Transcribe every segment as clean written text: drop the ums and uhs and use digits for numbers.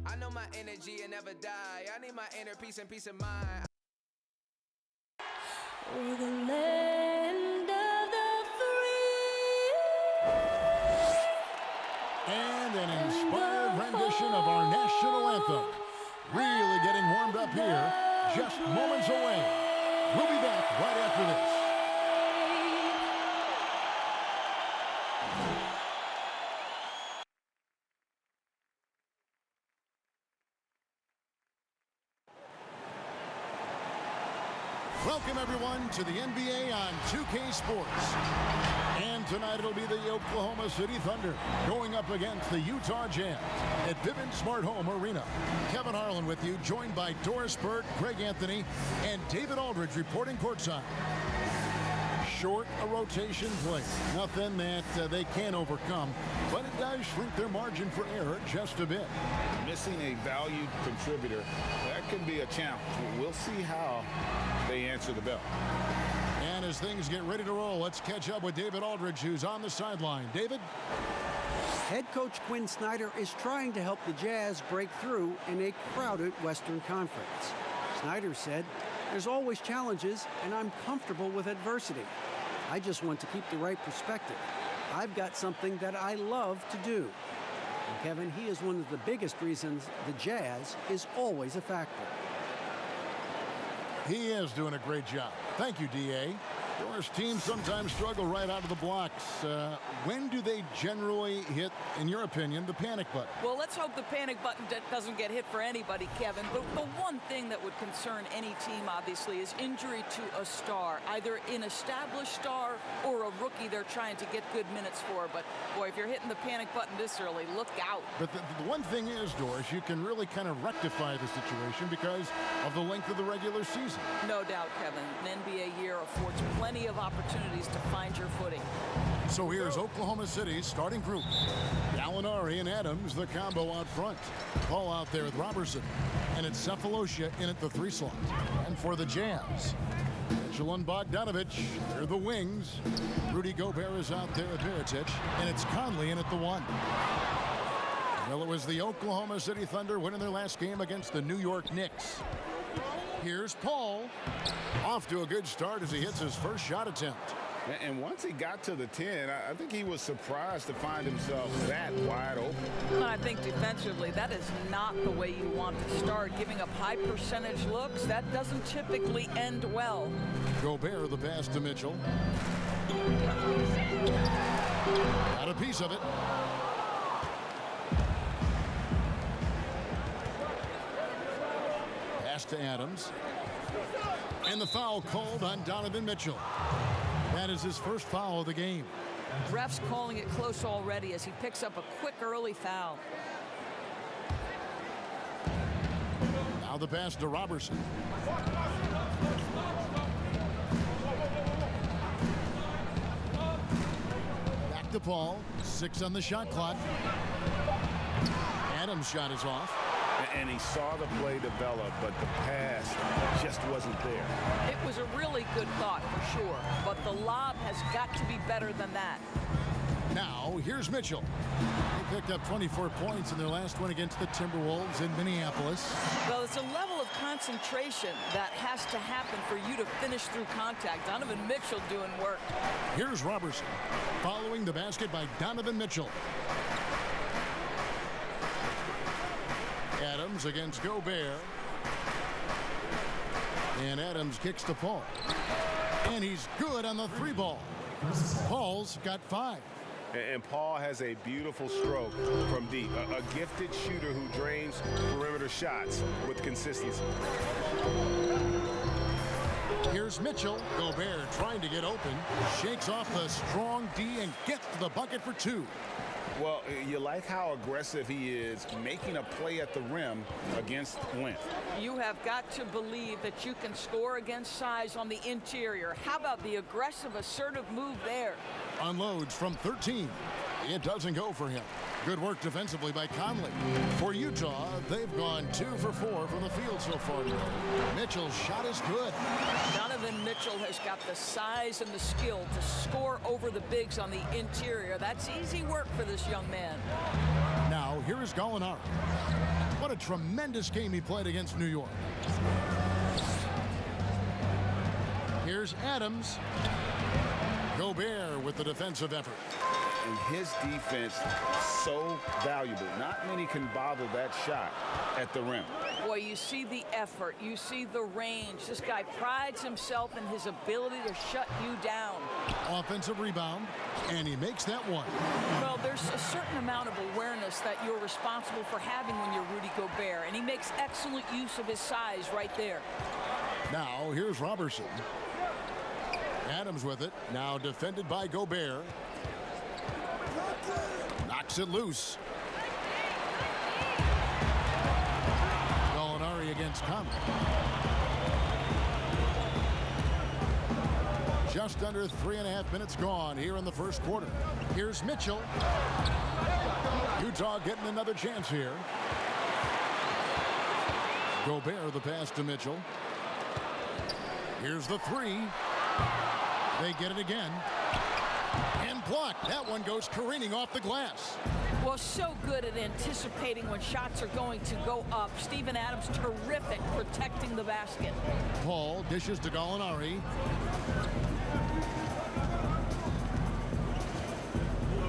I know my energy will never die. I need my inner peace and peace of mind. We're the land of the free. And an inspired rendition of our national anthem. Really getting warmed up here, just moments away. We'll be back right after this. Welcome, everyone, to the NBA on 2K Sports. And tonight it'll be the Oklahoma City Thunder going up against the Utah Jazz at Vivint Smart Home Arena. Kevin Harlan with you, joined by Doris Burke, Greg Anthony, and David Aldridge reporting courtside. Short a rotation play. Nothing that they can't overcome, but it does shrink their margin for error just a bit. Missing a valued contributor, that can be a challenge. We'll see how they answer the bell. And as things get ready to roll, let's catch up with David Aldridge, who's on the sideline. David? Head coach Quinn Snyder is trying to help the Jazz break through in a crowded Western Conference. Snyder said, "There's always challenges, and I'm comfortable with adversity. I just want to keep the right perspective. I've got something that I love to do." And Kevin, he is one of the biggest reasons the Jazz is always a factor. He is doing a great job. Thank you, D.A. Doris, teams sometimes struggle right out of the blocks. When do they generally hit, in your opinion, the panic button? Well, let's hope the panic button doesn't get hit for anybody, Kevin. The one thing that would concern any team, obviously, is injury to a star, either an established star or a rookie they're trying to get good minutes for. But, boy, if you're hitting the panic button this early, look out. But the one thing is, Doris, you can really kind of rectify the situation because of the length of the regular season. No doubt, Kevin. An NBA year affords plenty of opportunities to find your footing. So here's Oklahoma City's starting group. Gallinari and Adams, the combo out front. Paul out there with Robertson. And it's Cephalosha in at the 3 slot. And for the Jazz, Mitchell and Bogdanovich, they're the wings. Rudy Gobert is out there with Mirotic. And it's Conley in at the 1. Well, it was the Oklahoma City Thunder winning their last game against the New York Knicks. Here's Paul. Off to a good start as he hits his first shot attempt. And once he got to the 10, I think he was surprised to find himself that wide open. And I think defensively, that is not the way you want to start. Giving up high percentage looks, that doesn't typically end well. Gobert the pass to Mitchell. Got a piece of it. Pass to Adams. And the foul called on Donovan Mitchell. That is his first foul of the game. Refs calling it close already as he picks up a quick early foul. Now the pass to Robertson. Back to Paul. 6 on the shot clock. Adams' shot is off. And he saw the play develop, but the pass just wasn't there. It was a really good thought for sure, but the lob has got to be better than that. Now, here's Mitchell. They picked up 24 points in their last one against the Timberwolves in Minneapolis. Well, it's a level of concentration that has to happen for you to finish through contact. Donovan Mitchell doing work. Here's Robertson, following the basket by Donovan Mitchell. Adams against Gobert. And Adams kicks to Paul. And he's good on the 3 ball. Paul's got 5. And Paul has a beautiful stroke from deep. A gifted shooter who drains perimeter shots with consistency. Here's Mitchell. Gobert trying to get open. Shakes off the strong D and gets to the bucket for 2. Well, you like how aggressive he is making a play at the rim against length. You have got to believe that you can score against size on the interior. How about the aggressive, assertive move there? Unloads from 13. It doesn't go for him. Good work defensively by Conley. For Utah, they've gone 2 for 4 from the field so far today. Mitchell's shot is good. Donovan Mitchell has got the size and the skill to score over the bigs on the interior. That's easy work for this young man. Now here is Gallinari. What a tremendous game he played against New York. Here's Adams. Gobert with the defensive effort. And his defense, so valuable. Not many can bother that shot at the rim. Boy, you see the effort, you see the range. This guy prides himself in his ability to shut you down. Offensive rebound, and he makes that one. Well, there's a certain amount of awareness that you're responsible for having when you're Rudy Gobert, and he makes excellent use of his size right there. Now, here's Robertson. Adams with it, now defended by Gobert. Knocks it loose. Gallinari against Conley. Just under 3.5 minutes gone here in the first quarter. Here's Mitchell. Utah getting another chance here. Gobert the pass to Mitchell. Here's the three. They get it again. And blocked. That one goes careening off the glass. Well, so good at anticipating when shots are going to go up. Steven Adams, terrific protecting the basket. Paul dishes to Gallinari.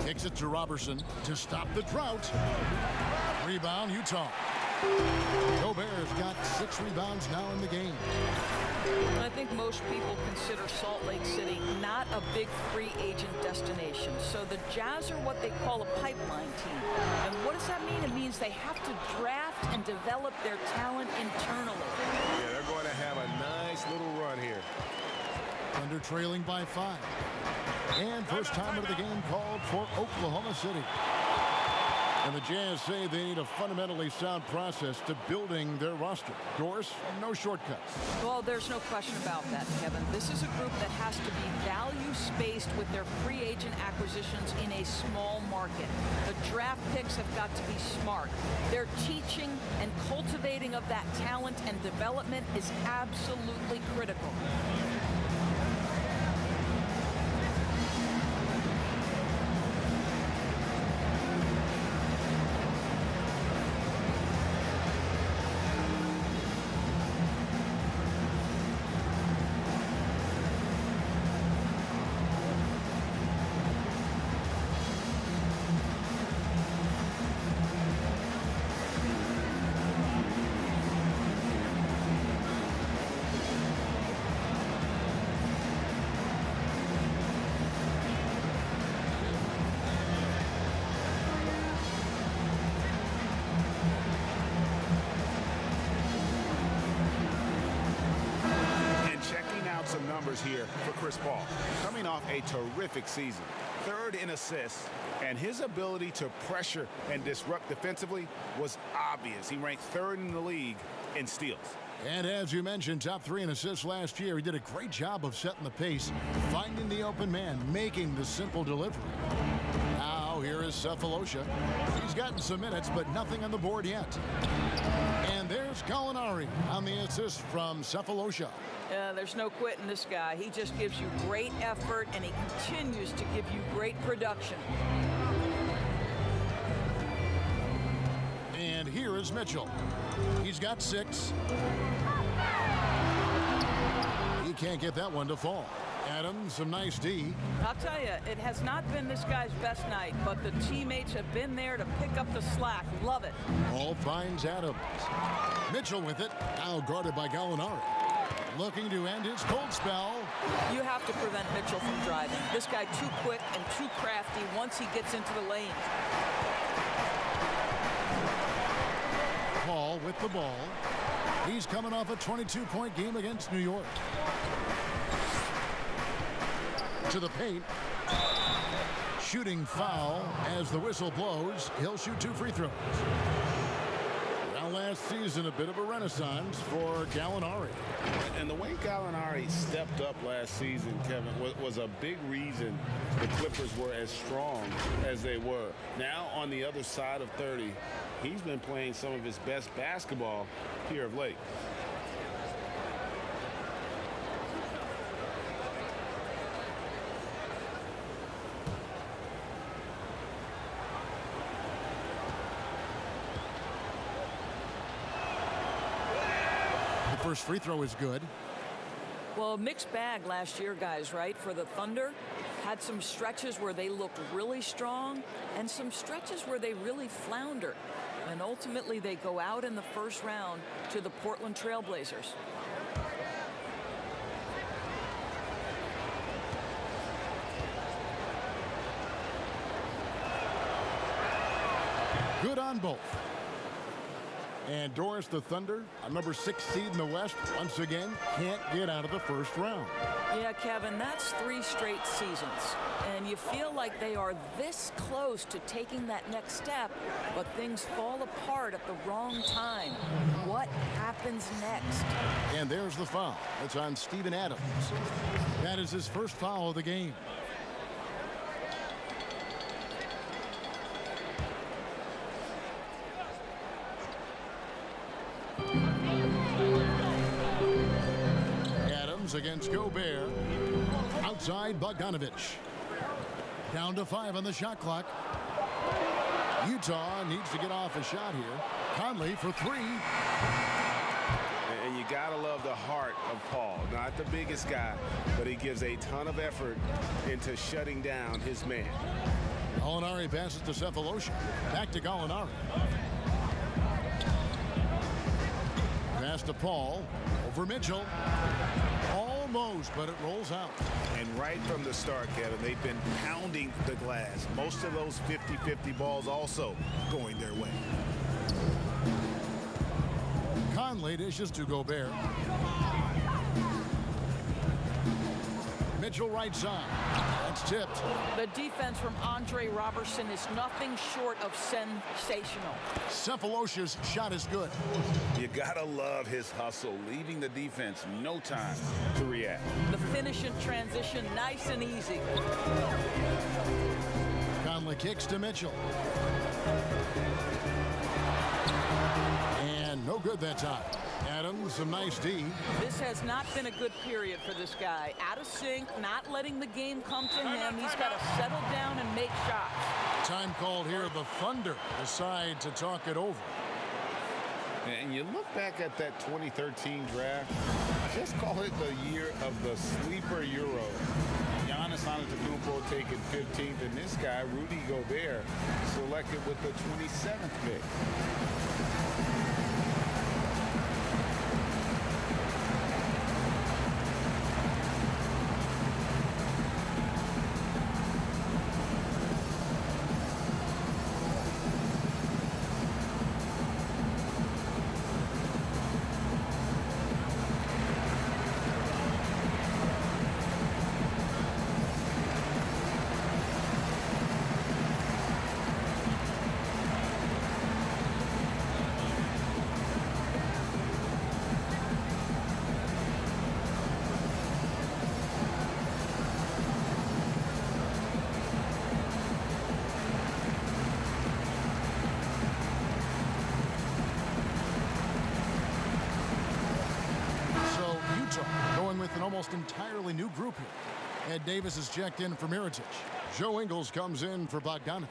Kicks it to Robertson to stop the drought. Rebound, Utah. Gobert's got 6 rebounds now in the game. I think most people consider Salt Lake City not a big free agent destination. So the Jazz are what they call a pipeline team. And what does that mean? It means they have to draft and develop their talent internally. Yeah, they're going to have a nice little run here. Thunder trailing by 5. And first time of the game called for Oklahoma City. And the Jazz say they need a fundamentally sound process to building their roster. Doris, no shortcuts. Well, there's no question about that, Kevin. This is a group that has to be value-spaced with their free agent acquisitions in a small market. The draft picks have got to be smart. Their teaching and cultivating of that talent and development is absolutely critical. Here for Chris Paul, coming off a terrific season, 3rd in assists, and his ability to pressure and disrupt defensively was obvious. He ranked 3rd in the league in steals. And as you mentioned, top 3 in assists last year. He did a great job of setting the pace, finding the open man, making the simple delivery. Now here is Cephalosha. He's gotten some minutes, but nothing on the board yet. And there's Gallinari on the assist from Cephalosha. There's no quitting this guy. He just gives you great effort, and he continues to give you great production. And here is Mitchell. He's got 6. He can't get that one to fall. Adams, some nice D. I'll tell you, it has not been this guy's best night, but the teammates have been there to pick up the slack. Love it. Ball finds Adams. Mitchell with it, now guarded by Gallinari. Looking to end his cold spell. You have to prevent Mitchell from driving. This guy too quick and too crafty once he gets into the lane. Paul with the ball. He's coming off a 22-point game against New York. To the paint. Shooting foul as the whistle blows. He'll shoot 2 free throws. Well, last season, a bit of a renaissance for Gallinari. And the way Gallinari stepped up last season, Kevin, was a big reason the Clippers were as strong as they were. Now, on the other side of 30, he's been playing some of his best basketball here of late. First free throw is good. Well, a mixed bag last year, guys, right? For the Thunder, had some stretches where they looked really strong and some stretches where they really floundered. And ultimately, they go out in the first round to the Portland Trail Blazers. Good on both. And Doris, the Thunder, a number 6 seed in the West, once again can't get out of the first round. Yeah, Kevin, that's 3 straight seasons. And you feel like they are this close to taking that next step, but things fall apart at the wrong time. What happens next? And there's the foul. It's on Steven Adams. That is his first foul of the game. Adams against Gobert. Outside Bogdanovich. Down to 5 on the shot clock. Utah needs to get off a shot here. Conley for 3. And you got to love the heart of Paul. Not the biggest guy, but he gives a ton of effort into shutting down his man. Gallinari passes to Cephalosha. Back to Gallinari. Pass to Paul. Over Mitchell. Almost, but it rolls out. And right from the start, Kevin, they've been pounding the glass. Most of those 50-50 balls also going their way. Conley dishes to Gobert. Mitchell right side. That's tipped. The defense from Andre Robertson is nothing short of sensational. Cephalosha's shot is good. You gotta love his hustle, leaving the defense no time to react. The finish in transition, nice and easy. Conley kicks to Mitchell. And no good that time. Adams, some nice D. This has not been a good period for this guy. Out of sync, not letting the game come to him. He's got to settle down and make shots. Time called here. The Thunder decide to talk it over. And you look back at that 2013 draft, just call it the year of the sleeper Euro. Giannis Antetokounmpo taken 15th, and this guy, Rudy Gobert, selected with the 27th pick. Going with an almost entirely new group here. Ed Davis is checked in for Mirotic. Joe Ingles comes in for Bogdanovich.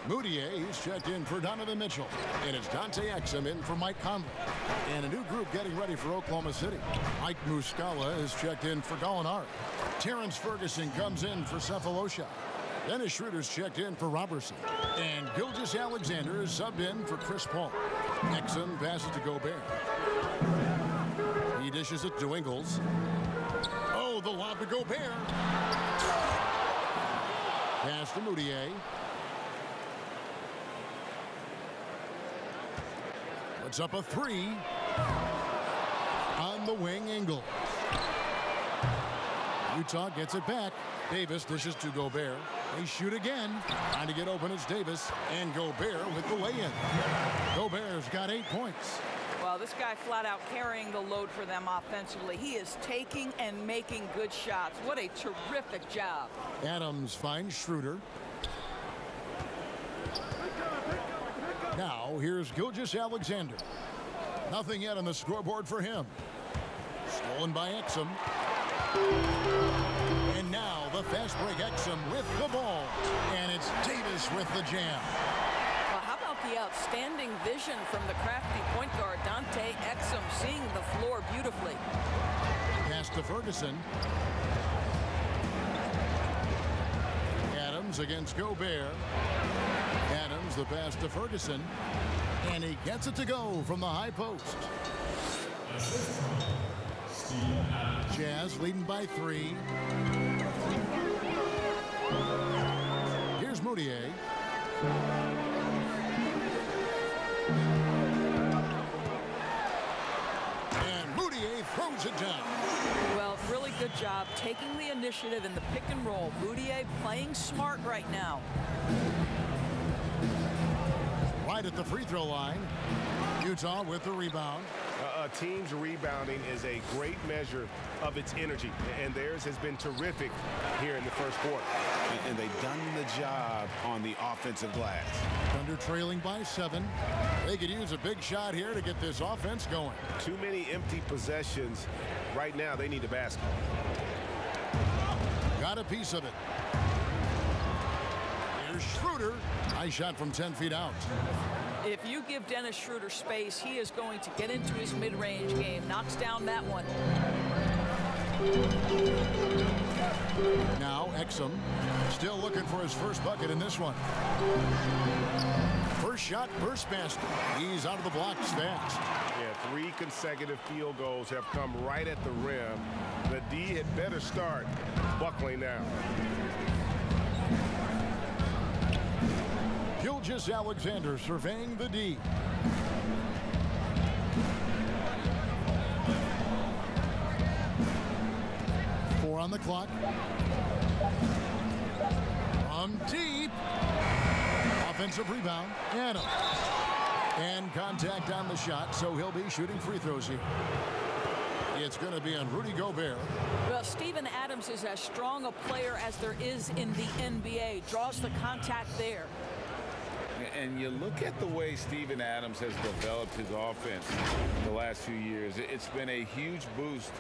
Moutier is checked in for Donovan Mitchell. And it's Dante Exum in for Mike Conley. And a new group getting ready for Oklahoma City. Mike Muscala is checked in for Gallinari. Terrence Ferguson comes in for Cephalosha. Dennis Schroeder's checked in for Robertson. And Gilgeous Alexander is subbed in for Chris Paul. Exum passes to Gobert. He dishes it to Ingles. Oh, the lob to Gobert. Pass to Moutier. Puts up a 3. On the wing, Ingles. Utah gets it back. Davis dishes to Gobert. They shoot again. Trying to get open, it's Davis. And Gobert with the lay-in. Gobert's got 8 points. Well, this guy flat out carrying the load for them offensively. He is taking and making good shots. What a terrific job. Adams finds Schroeder. Now, here's Gilgeous Alexander. Nothing yet on the scoreboard for him. Stolen by Exum. And now the fast break Exum with the ball. And it's Davis with the jam. Well, how about the outstanding vision from the crafty point guard, Dante Exum, seeing the floor beautifully. Pass to Ferguson. Adams against Gobert. Adams, the pass to Ferguson. And he gets it to go from the high post. Jazz leading by 3. Here's Moutier. And Moutier throws it down. Well, really good job taking the initiative in the pick and roll. Moutier playing smart right now. Right at the free throw line. Utah with the rebound. A team's rebounding is a great measure of its energy, and theirs has been terrific here in the first quarter. And they've done the job on the offensive glass. Thunder trailing by 7. They could use a big shot here to get this offense going. Too many empty possessions. Right now, they need a basket. Got a piece of it. Here's Schroeder. Nice shot from 10 feet out. If you give Dennis Schroeder space, he is going to get into his mid-range game. Knocks down that one. Now Exum still looking for his first bucket in this one. First shot, first basket. He's out of the blocks fast. Yeah, 3 consecutive field goals have come right at the rim. The D had better start buckling down. Gilgeous-Alexander surveying the D. Four on the clock. From deep. Offensive rebound. Adams. And contact on the shot, so he'll be shooting free throws here. It's going to be on Rudy Gobert. Well, Steven Adams is as strong a player as there is in the NBA. Draws the contact there. And you look at the way Steven Adams has developed his offense the last few years. It's been a huge boost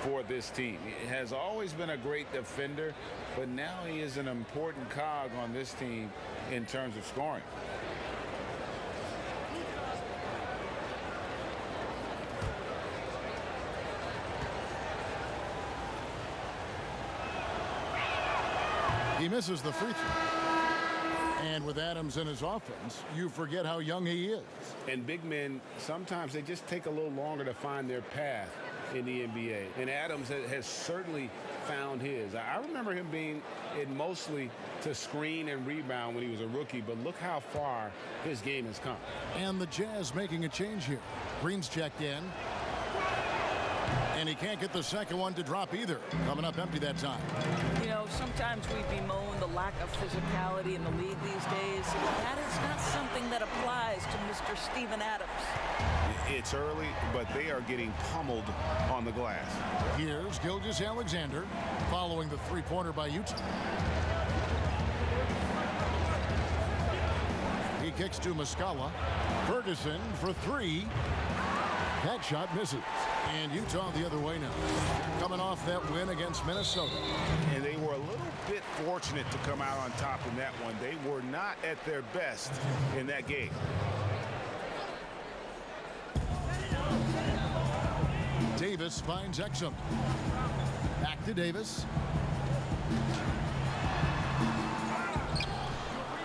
for this team. He has always been a great defender, but now he is an important cog on this team in terms of scoring. He misses the free throw. And with Adams in his offense, you forget how young he is. And big men, sometimes they just take a little longer to find their path in the NBA. And Adams has certainly found his. I remember him being in mostly to screen and rebound when he was a rookie, but look how far his game has come. And the Jazz making a change here. Green's checked in. And he can't get the second one to drop either. Coming up empty that time. You know, sometimes we bemoan the lack of physicality in the league these days. That is not something that applies to Mr. Steven Adams. It's early, but they are getting pummeled on the glass. Here's Gilgeous-Alexander following the three-pointer by Utah. He kicks to Muscala. Ferguson for 3. That shot misses. And Utah the other way now. Coming off that win against Minnesota. And they were a little bit fortunate to come out on top in that one. They were not at their best in that game. Davis finds Exum. Back to Davis.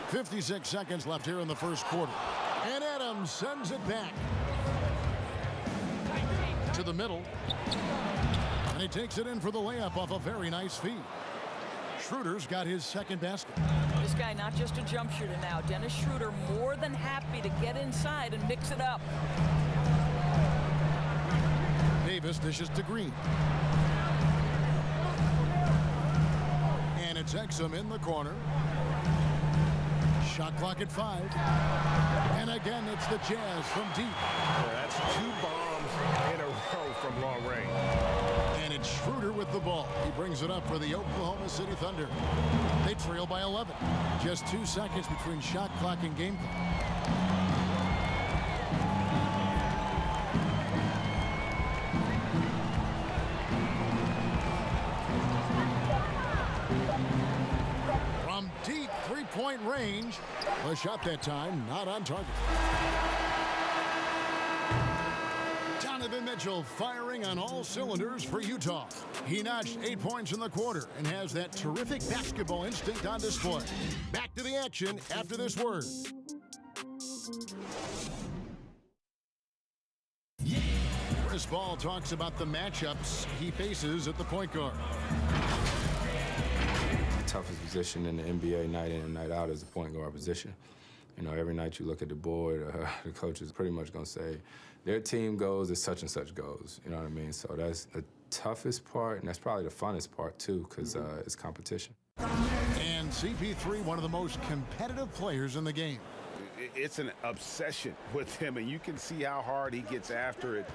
56 seconds left here in the first quarter. And Adams sends it back to the middle. And he takes it in for the layup off a very nice feed. Schroeder's got his second basket. This guy not just a jump shooter now. Dennis Schroeder more than happy to get inside and mix it up. Davis dishes to Green. And it's Exum in the corner. Shot clock at 5. And again, it's the Jazz from deep. Yeah, that's 2 bombs in a row from long range. And it's Schroeder with the ball. He brings it up for the Oklahoma City Thunder. They trail by 11. Just 2 seconds between shot clock and game clock. From deep, three-point range. The shot that time not on target. Donovan Mitchell firing on all cylinders for Utah. He notched 8 points in the quarter and has that terrific basketball instinct on display. Back to the action after this word. Chris Paul talks about the matchups he faces at the point guard. The toughest position in the NBA night in and night out is the point guard position. You know, every night you look at the board, the coach is pretty much going to say, their team goes as such and such goes. You know what I mean? So that's the toughest part, and that's probably the funnest part, too, because it's competition. And CP3, one of the most competitive players in the game. It's an obsession with him, and you can see how hard he gets after it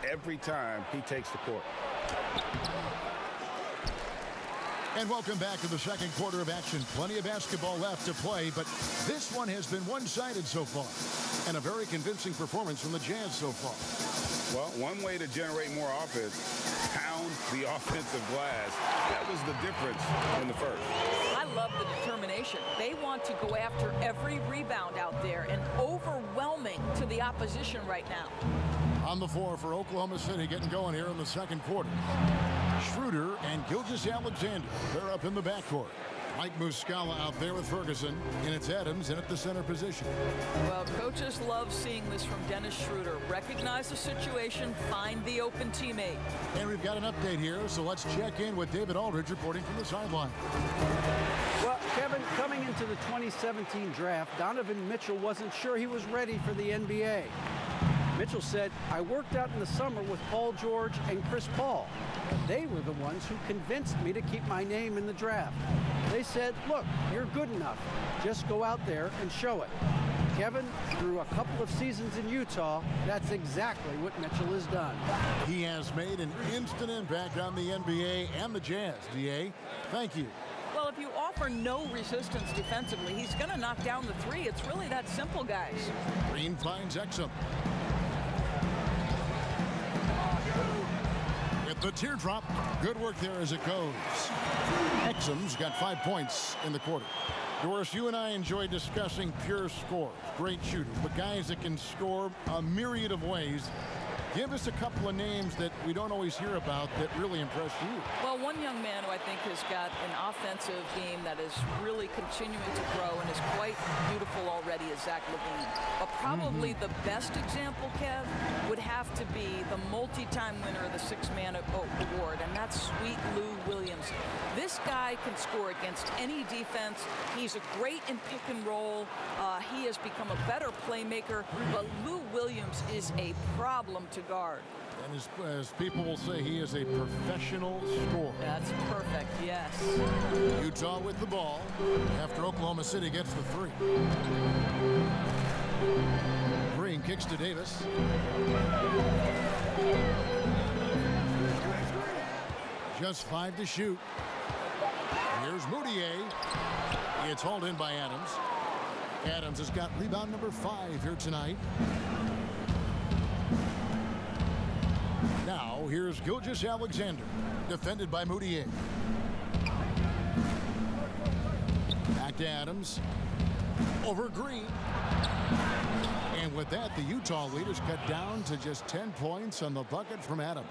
every time he takes the court. And welcome back to the second quarter of action. Plenty of basketball left to play, but this one has been one-sided so far. And a very convincing performance from the Jazz so far. Well, one way to generate more offense, pound the offensive glass. That was the difference in the first. I love the determination. They want to go after every rebound out there, and overwhelming to the opposition right now. On the floor for Oklahoma City, getting going here in the second quarter. Schroeder and Gilgeous-Alexander, they're up in the backcourt. Mike Muscala out there with Ferguson, and it's Adams in at the center position. Well, coaches love seeing this from Dennis Schroeder. Recognize the situation, find the open teammate. And we've got an update here, so let's check in with David Aldridge reporting from the sideline. Well, Kevin, coming into the 2017 draft, Donovan Mitchell wasn't sure he was ready for the NBA. Mitchell said, I worked out in the summer with Paul George and Chris Paul. They were the ones who convinced me to keep my name in the draft. They said, look, you're good enough. Just go out there and show it. Kevin, through a couple of seasons in Utah, that's exactly what Mitchell has done. He has made an instant impact on the NBA and the Jazz. DA, thank you. Well, if you offer no resistance defensively, he's going to knock down the three. It's really that simple, guys. Green finds Exum. With the teardrop, good work there as it goes. Exum's got 5 points in the quarter. Doris, you and I enjoy discussing pure score. Great shooter, but guys that can score a myriad of ways. Give us a couple of names that we don't always hear about that really impressed you. Well, one young man who I think has got an offensive game that is really continuing to grow and is quite beautiful already is Zach LaVine. But probably the best example, Kev, would have to be the multi-time winner of the Six-Man Award, and that's Sweet Lou Williams. This guy can score against any defense. He's great in pick and roll. He has become a better playmaker, but Lou Williams is a problem to guard. And as people will say, he is a professional scorer. That's perfect, yes. Utah with the ball after Oklahoma City gets the three. Green kicks to Davis. Just 5 to shoot. Here's Moutier. It's hauled in by Adams. Adams has got rebound number 5 here tonight. Now, here's Gilgeous-Alexander, defended by Moutier. Back to Adams. Over Green. And with that, the Utah lead is cut down to just 10 points on the bucket from Adams.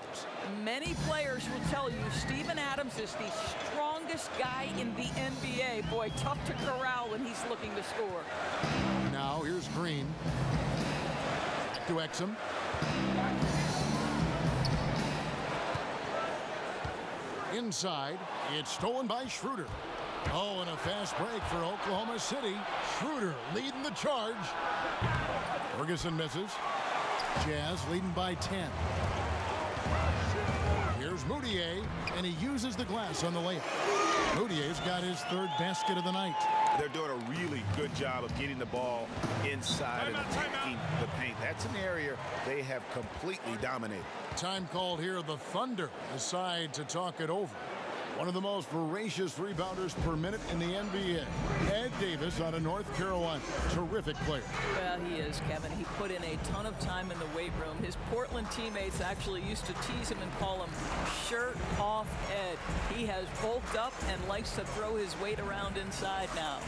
Many players will tell you Steven Adams is the strongest guy in the NBA. Boy, tough to corral when he's looking to score. Now, here's Green. Back to Exum. Inside, it's stolen by Schroeder. Oh, and a fast break for Oklahoma City. Schroeder leading the charge. Ferguson misses. Jazz leading by 10. Here's Moutier, and he uses the glass on the layup. Moutier's got his 3rd basket of the night. They're doing a really good job of getting the ball inside and attacking the paint. That's an area they have completely dominated. Time called here. The Thunder decide to talk it over. One of the most voracious rebounders per minute in the NBA. Ed Davis out of North Carolina. Terrific player. Well, he is, Kevin. He put in a ton of time in the weight room. His Portland teammates actually used to tease him and call him Shirt Off Ed. He has bulked up and likes to throw his weight around inside now.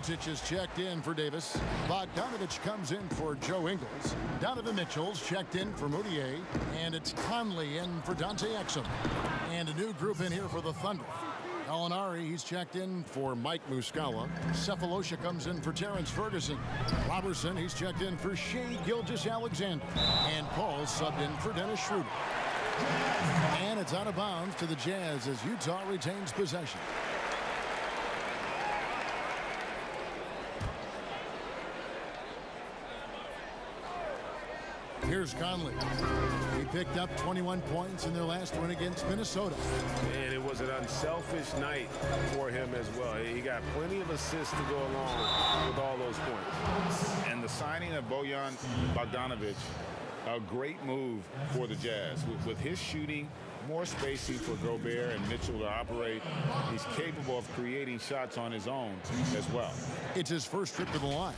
Mirotic is checked in for Davis. Bogdanovich comes in for Joe Ingles. Donovan Mitchell's checked in for Moutier. And it's Conley in for Dante Exum. And a new group in here for the Thunder. Gallinari, he's checked in for Mike Muscala. Cephalosha comes in for Terrence Ferguson. Robertson, he's checked in for Shea Gilgeous-Alexander. And Paul's subbed in for Dennis Schroeder. And it's out of bounds to the Jazz as Utah retains possession. Here's Conley. He picked up 21 points in their last win against Minnesota. And it was an unselfish night for him as well. He got plenty of assists to go along with all those points. And the signing of Bojan Bogdanovic, a great move for the Jazz. With his shooting, more spacing for Gobert and Mitchell to operate, he's capable of creating shots on his own as well. It's his first trip to the line.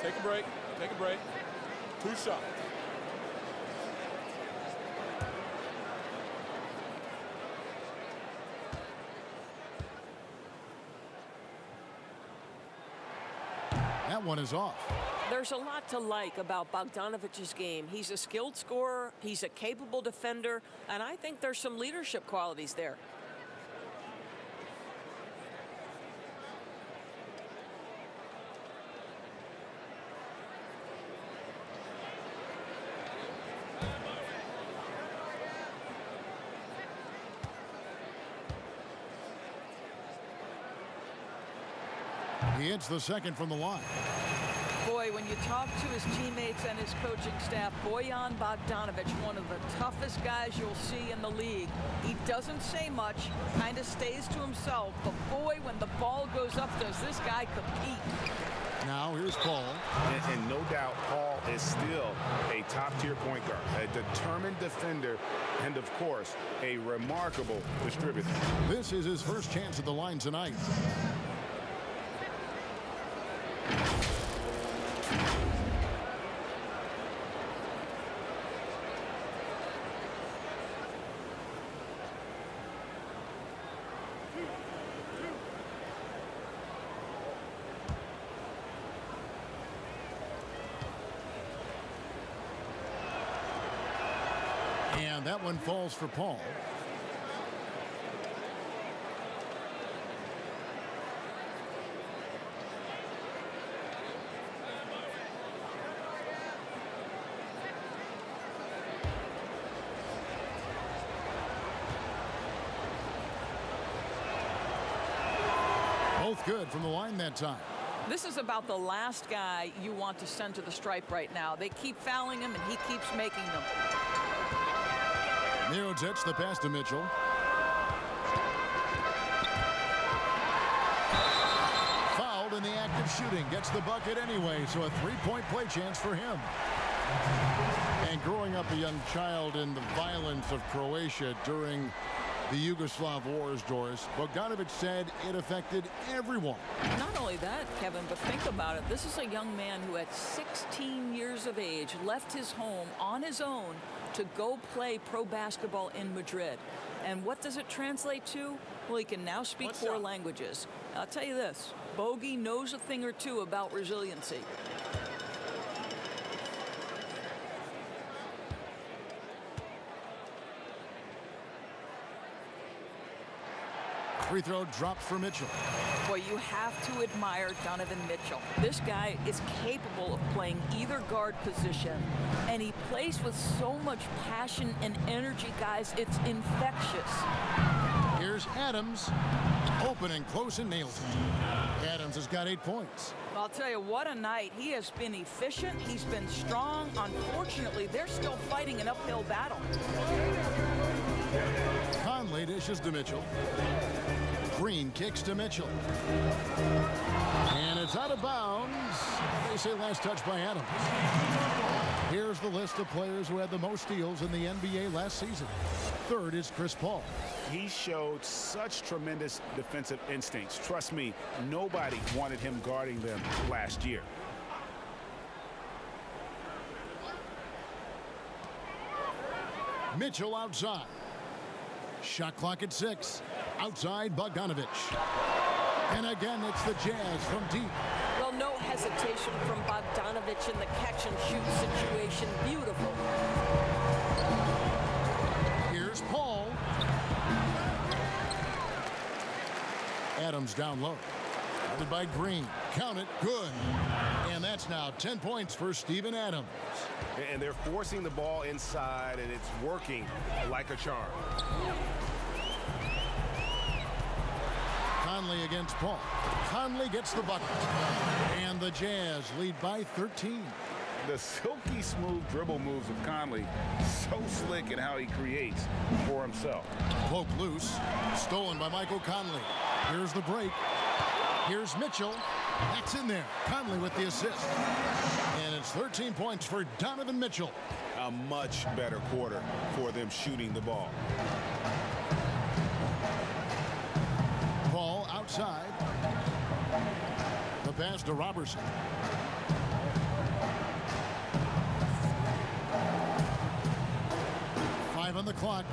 Take a break. Take a break. 2 shots. That one is off. There's a lot to like about Bogdanovic's game. He's a skilled scorer, he's a capable defender, and I think there's some leadership qualities there. He hits the second from the line. Boy, when you talk to his teammates and his coaching staff, Bojan Bogdanovic, one of the toughest guys you'll see in the league. He doesn't say much, kind of stays to himself, but boy, when the ball goes up, does this guy compete. Now here's Paul. And no doubt Paul is still a top-tier point guard, a determined defender, and of course, a remarkable distributor. This is his first chance at the line tonight. And that one falls for Paul. Both good from the line that time. This is about the last guy you want to send to the stripe right now. They keep fouling him, and he keeps making them. Mirotic, the pass to Mitchell. Fouled in the act of shooting. Gets the bucket anyway, so a three-point play chance for him. And growing up a young child in the violence of Croatia during the Yugoslav wars, Doris, Bogdanovic said it affected everyone. Not only that, Kevin, but think about it. This is a young man who at 16 years of age left his home on his own to go play pro basketball in Madrid. And what does it translate to? Well, he can now speak 4 languages. I'll tell you this, Bogey knows a thing or two about resiliency. Free throw dropped for Mitchell. Boy, you have to admire Donovan Mitchell. This guy is capable of playing either guard position, and he plays with so much passion and energy, guys. It's infectious. Here's Adams. Open and close and nails it. Adams has got 8 points. I'll tell you, what a night. He has been efficient. He's been strong. Unfortunately, they're still fighting an uphill battle. Conley dishes to Mitchell. Green kicks to Mitchell. And it's out of bounds. They say last touch by Adams. Here's the list of players who had the most steals in the NBA last season. Third is Chris Paul. He showed such tremendous defensive instincts. Trust me, nobody wanted him guarding them last year. Mitchell outside. Shot clock at 6. Outside Bogdanovich. And again, it's the Jazz from deep. Well, no hesitation from Bogdanovich in the catch-and-shoot situation. Beautiful. Here's Paul. Adams down low. Guarded by Green. Count it. Good. And that's now 10 points for Steven Adams. And they're forcing the ball inside, and it's working like a charm. Conley against Paul. Conley gets the bucket. And the Jazz lead by 13. The silky smooth dribble moves of Conley, so slick in how he creates for himself. Poke loose. Stolen by Michael Conley. Here's the break. Here's Mitchell. That's in there. Conley with the assist. And it's 13 points for Donovan Mitchell. A much better quarter for them shooting the ball. Paul outside. The pass to Robertson. Five on the clock.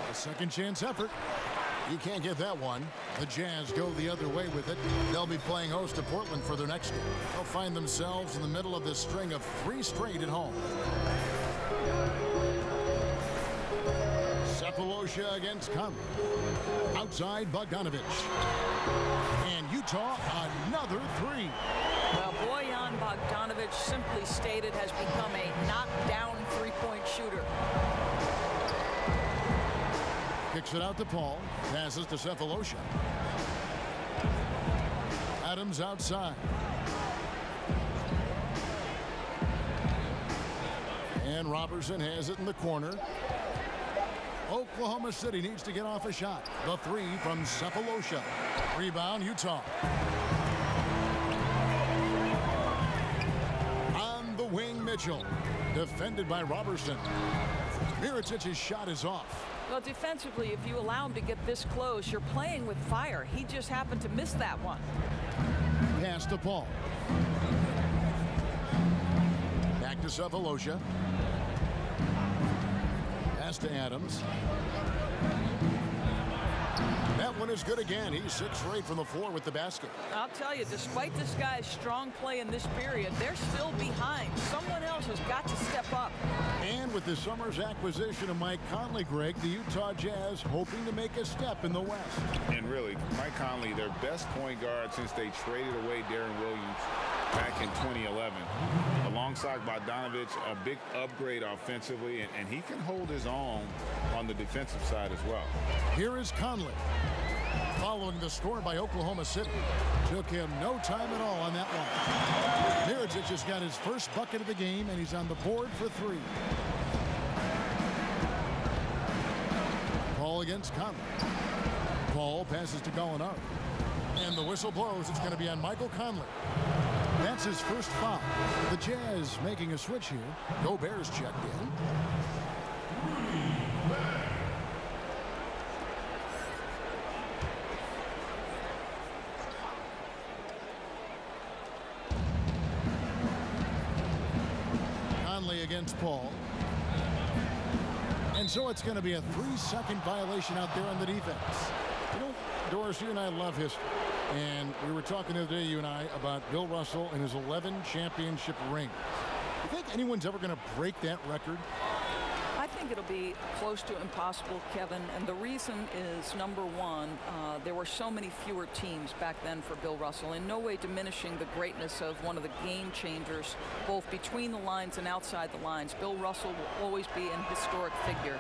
A second chance effort. You can't get that one. The Jazz go the other way with it. They'll be playing host to Portland for their next game. They'll find themselves in the middle of this string of 3 straight at home. Cephalosha against Conley. Outside Bogdanovich. And Utah another 3. Well, Bojan Bogdanovich, simply stated, has become a knockdown three-point shooter. Kicks it out to Paul. Passes to Cephalosha. Adams outside. And Robertson has it in the corner. Oklahoma City needs to get off a shot. The 3 from Cephalosha. Rebound, Utah. On the wing, Mitchell. Defended by Robertson. Mirotic's shot is off. Well, defensively, if you allow him to get this close, you're playing with fire. He just happened to miss that one. Pass to Paul. Back to Cephalosha. Pass to Adams. That one is good again. He's 6 for 8 from the floor with the basket. I'll tell you, despite this guy's strong play in this period, they're still behind. Someone else has got to step up. And with the summer's acquisition of Mike Conley, Greg, the Utah Jazz hoping to make a step in the West. And really, Mike Conley, their best point guard since they traded away Darren Williams back in 2011. Alongside Bogdanovich, a big upgrade offensively, and he can hold his own on the defensive side as well. Here is Conley. Following the score by Oklahoma City. Took him no time at all on that one. Mirotic has got his first bucket of the game, and he's on the board for 3. Paul against Conley. Paul passes to Gallinari. And the whistle blows. It's going to be on Michael Conley. That's his first foul. The Jazz making a switch here. Gobert's checked in. Conley against Paul. And so it's going to be a 3-second violation out there on the defense. You know, Doris, you and I love history. And we were talking the other day, you and I, about Bill Russell and his 11 championship rings. You think anyone's ever going to break that record? I think it'll be close to impossible, Kevin, and the reason is, number one, there were so many fewer teams back then for Bill Russell, in no way diminishing the greatness of one of the game changers, both between the lines and outside the lines. Bill Russell will always be an historic figure,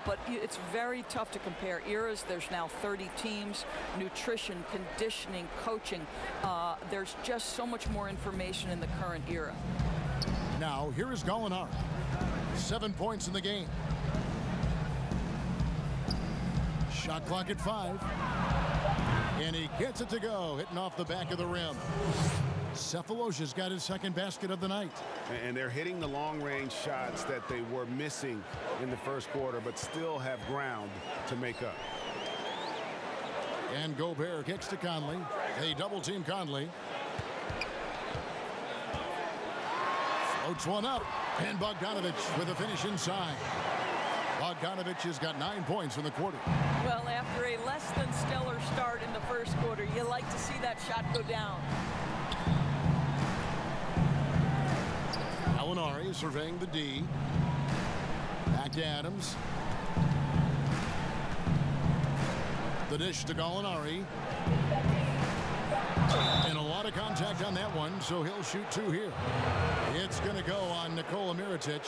but it's very tough to compare eras. There's now 30 teams, nutrition, conditioning, coaching. There's just so much more information in the current era. Now, here is Gallinari. 7 points in the game. Shot clock at 5. And he gets it to go, hitting off the back of the rim. Cephalosha's got his second basket of the night. And they're hitting the long-range shots that they were missing in the first quarter, but still have ground to make up. And Gobert kicks to Conley. They double-team Conley. Floats one up, and Bogdanovich with a finish inside. Bogdanovich has got 9 points in the quarter. Well, after a less than stellar start in the first quarter, you like to see that shot go down. Gallinari surveying the D. Back to Adams. The dish to Gallinari. And a lot of contact on that one, so he'll shoot 2 here. It's going to go on Nikola Mirotic.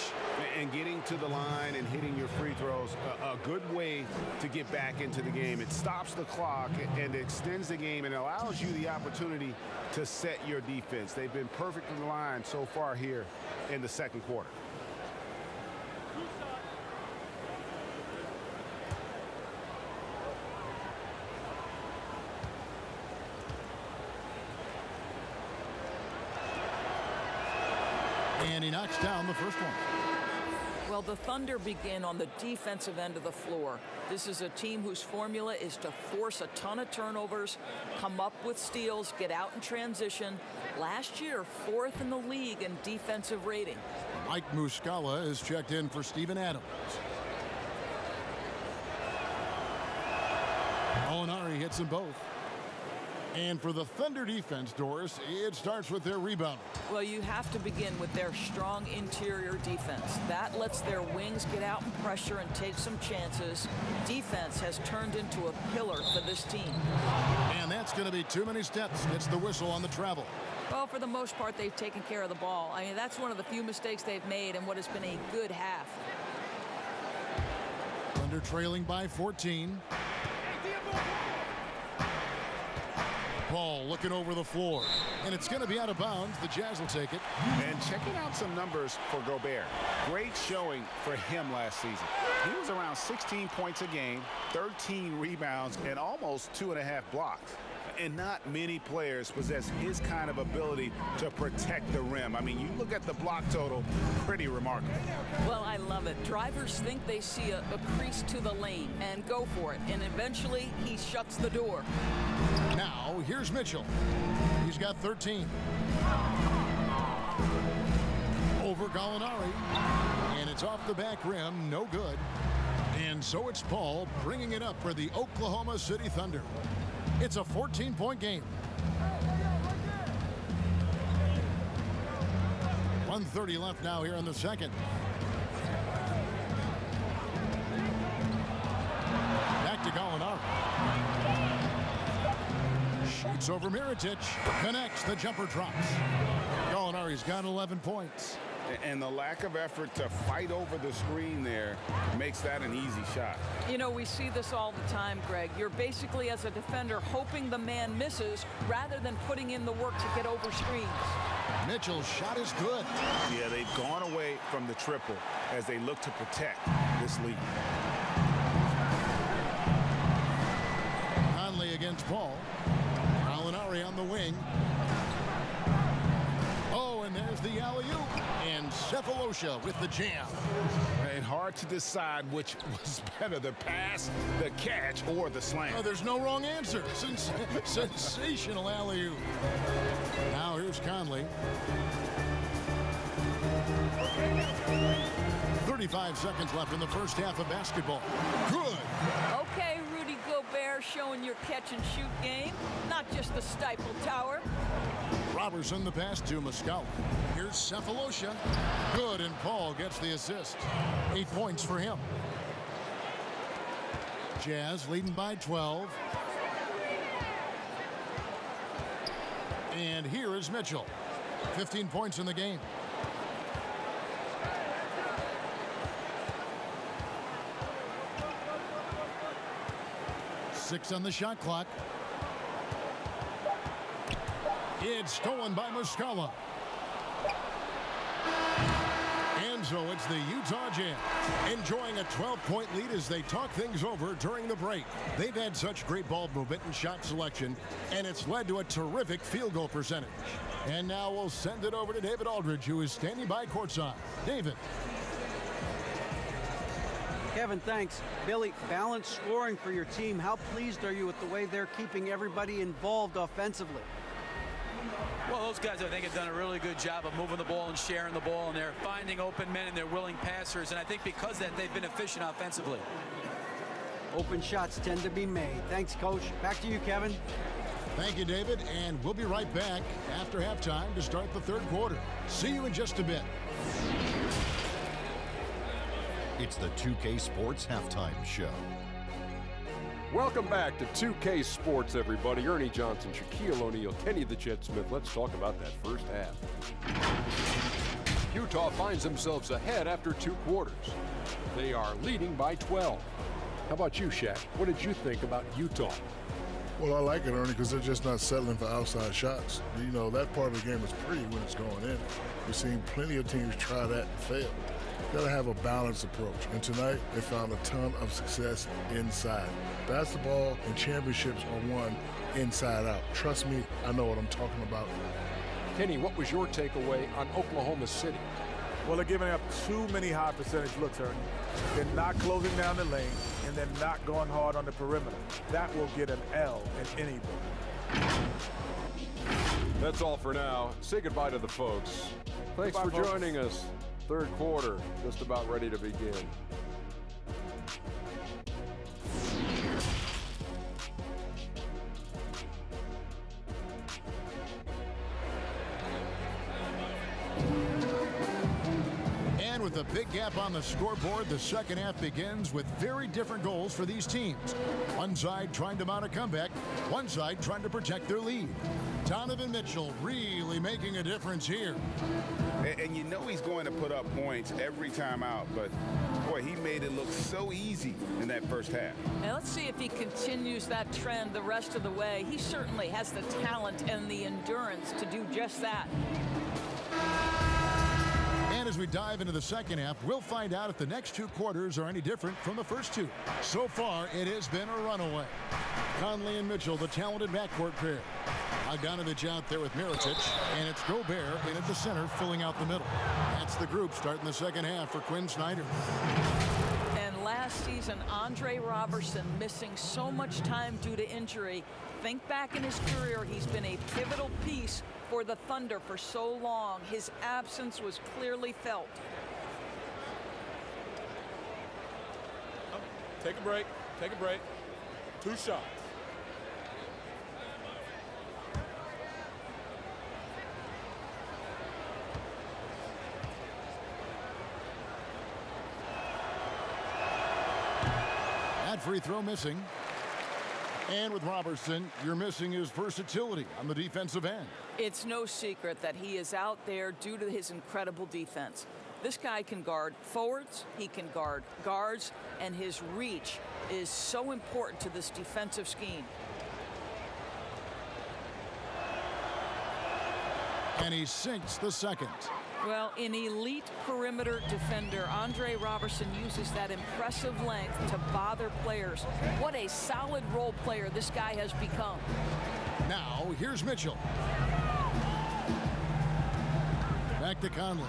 And getting to the line and hitting your free throws, a good way to get back into the game. It stops the clock and extends the game and allows you the opportunity to set your defense. They've been perfect in the line so far here in the second quarter. And he knocks down the first one. Well, the Thunder begin on the defensive end of the floor. This is a team whose formula is to force a ton of turnovers, come up with steals, get out in transition. Last year, 4th in the league in defensive rating. Mike Muscala is checked in for Steven Adams. Gallinari hits them both. And for the Thunder defense, Doris, it starts with their rebound. Well, you have to begin with their strong interior defense. That lets their wings get out and pressure and take some chances. Defense has turned into a pillar for this team. And that's going to be too many steps. It's the whistle on the travel. Well, for the most part, they've taken care of the ball. I mean, that's one of the few mistakes they've made in what has been a good half. Thunder trailing by 14. Ball looking over the floor, and it's going to be out of bounds. The Jazz will take it. And checking out some numbers for Gobert. Great showing for him last season. He was around 16 points a game, 13 rebounds, and almost 2.5 blocks. And not many players possess his kind of ability to protect the rim. I mean, you look at the block total, pretty remarkable. Well, I love it. Drivers think they see a crease to the lane and go for it. And eventually, he shuts the door. Now, here's Mitchell. He's got 13. Over Gallinari. And it's off the back rim. No good. And so it's Paul bringing it up for the Oklahoma City Thunder. It's a 14-point game. 1:30 left now here in the second. Back to Gallinari. Shoots over Mirotic. Connects. The jumper drops. Gallinari's got 11 points. And the lack of effort to fight over the screen there makes that an easy shot. You know, we see this all the time, Greg. You're basically, as a defender, hoping the man misses rather than putting in the work to get over screens. Mitchell's shot is good. Yeah, they've gone away from the triple as they look to protect this lead. Conley against Paul. Gallinari on the wing. Oh, and there's the alley-oop. And Cephalosha with the jam. And hard to decide which was better, the pass, the catch, or the slam. Oh, there's no wrong answer. Sensational alley-oop. Now here's Conley. 35 seconds left in the first half of basketball. Good. Okay, Rudy Gobert showing your catch-and-shoot game, not just the Stifle Tower. Robertson the pass to Muscala. Here's Cephalosha. Good, and Paul gets the assist. 8 points for him. Jazz leading by 12. And here is Mitchell. 15 points in the game. Six on the shot clock. It's stolen by Muscala. And so it's the Utah Jazz enjoying a 12-point lead as they talk things over during the break. They've had such great ball movement and shot selection, and it's led to a terrific field goal percentage. And now we'll send it over to David Aldridge, who is standing by courtside. David. Kevin, thanks. Billy, balanced scoring for your team. How pleased are you with the way they're keeping everybody involved offensively? Well, those guys, I think, have done a really good job of moving the ball and sharing the ball, and they're finding open men and they're willing passers. And I think because of that, they've been efficient offensively. Open shots tend to be made. Thanks, Coach. Back to you, Kevin. Thank you, David. And we'll be right back after halftime to start the third quarter. See you in just a bit. It's the 2K Sports Halftime Show. Welcome back to 2K Sports, everybody. Ernie Johnson, Shaquille O'Neal, Kenny the Jet Smith. Let's talk about that first half. Utah finds themselves ahead after 2 quarters. They are leading by 12. How about you, Shaq? What did you think about Utah? Well, I like it, Ernie, because they're just not settling for outside shots. You know, that part of the game is pretty when it's going in. We've seen plenty of teams try that and fail. Got to have a balanced approach. And tonight, they found a ton of success inside. Basketball and championships are won inside out. Trust me, I know what I'm talking about. Kenny, what was your takeaway on Oklahoma City? Well, they're giving up too many high percentage looks, Ernie. They're not closing down the lane, and they're not going hard on the perimeter. That will get an L in any book. That's all for now. Say goodbye to the folks. Thanks for joining us. Third quarter, just about ready to begin. And with a big gap on the scoreboard, the second half begins with very different goals for these teams. One side trying to mount a comeback, one side trying to protect their lead. Donovan Mitchell really making a difference here. And you know he's going to put up points every time out, but boy, he made it look so easy in that first half. And let's see if he continues that trend the rest of the way. He certainly has the talent and the endurance to do just that. And as we dive into the second half, we'll find out if the next 2 quarters are any different from the first 2. So far, it has been a runaway. Conley and Mitchell, the talented backcourt pair. Bogdanovich out there with Mirotic, and it's Gobert in at the center, filling out the middle. That's the group starting the second half for Quinn Snyder. And last season, Andre Robertson missing so much time due to injury. Think back in his career, he's been a pivotal piece for the Thunder for so long. His absence was clearly felt. Take a break. Take a break. 2 shots. That free throw missing. And with Robertson, you're missing his versatility on the defensive end. It's no secret that he is out there due to his incredible defense. This guy can guard forwards, he can guard guards, and his reach is so important to this defensive scheme. And he sinks the second. Well, an elite perimeter defender, Andre Robertson uses that impressive length to bother players. What a solid role player this guy has become. Now, here's Mitchell. Back to Conley.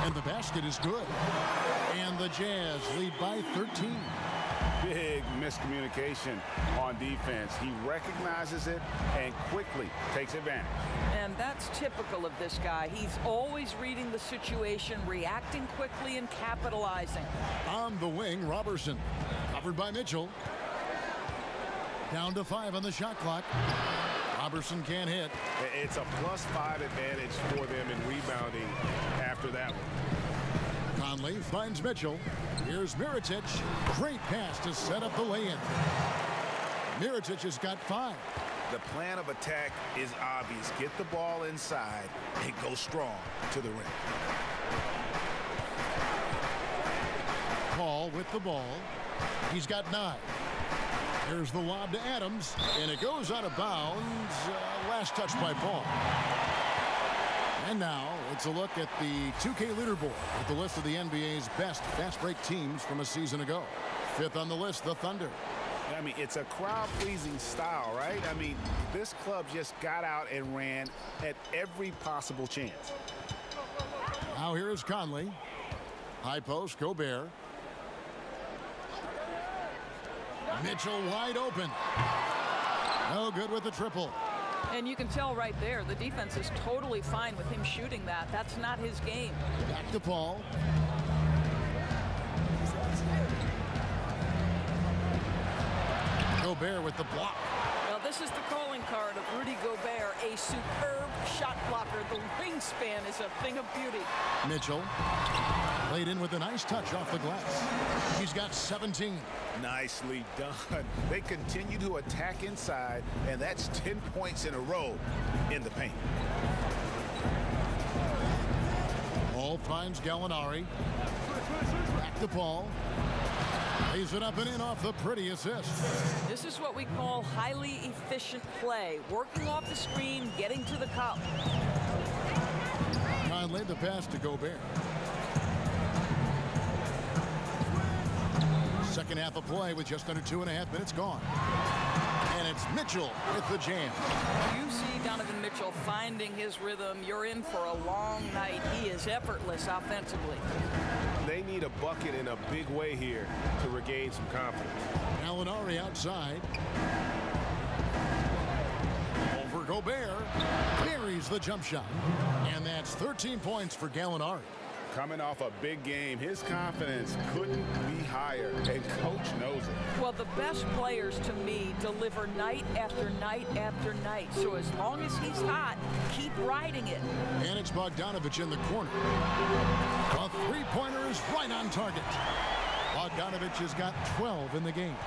And the basket is good. And the Jazz lead by 13. Big miscommunication on defense. He recognizes it and quickly takes advantage. And that's typical of this guy. He's always reading the situation, reacting quickly, and capitalizing. On the wing, Robertson. Covered by Mitchell. Down to 5 on the shot clock. Robertson can't hit. It's a +5 advantage for them in rebounding after that one. Conley finds Mitchell. Here's Mirotic. Great pass to set up the lay-in. Mirotic has got 5. The plan of attack is obvious. Get the ball inside and go strong to the rim. Paul with the ball. He's got 9. There's the lob to Adams, and it goes out of bounds. Last touch by Paul. And now it's a look at the 2K leaderboard with the list of the NBA's best fast break teams from a season ago. 5th on the list, the Thunder. I mean, it's a crowd-pleasing style, right? I mean, this club just got out and ran at every possible chance. Now here is Conley. High post, Gobert. Mitchell wide open. No good with the triple. And you can tell right there, the defense is totally fine with him shooting that. That's not his game. Back to Paul. Gobert with the block. Well, this is the calling card of Rudy Gobert, a superb shot blocker. The wingspan is a thing of beauty. Mitchell laid in with a nice touch off the glass. He's got 17. Nicely done. They continue to attack inside, and that's 10 points in a row in the paint. Paul finds Gallinari. Back to Paul. Lays it up and in off the pretty assist. This is what we call highly efficient play. Working off the screen, getting to the cup. Conley the pass to Gobert. Second half of play with just under 2.5 minutes gone. And it's Mitchell with the jam. You see Donovan Mitchell finding his rhythm. You're in for a long night. He is effortless offensively. They need a bucket in a big way here to regain some confidence. Gallinari outside. Over Gobert. Buries the jump shot. And that's 13 points for Gallinari. Coming off a big game, his confidence couldn't be higher, and coach knows it. Well, the best players to me deliver night after night after night. So as long as he's hot, keep riding it. And it's Bogdanovich in the corner. A three-pointer is right on target. Bogdanovich has got 12 in the game.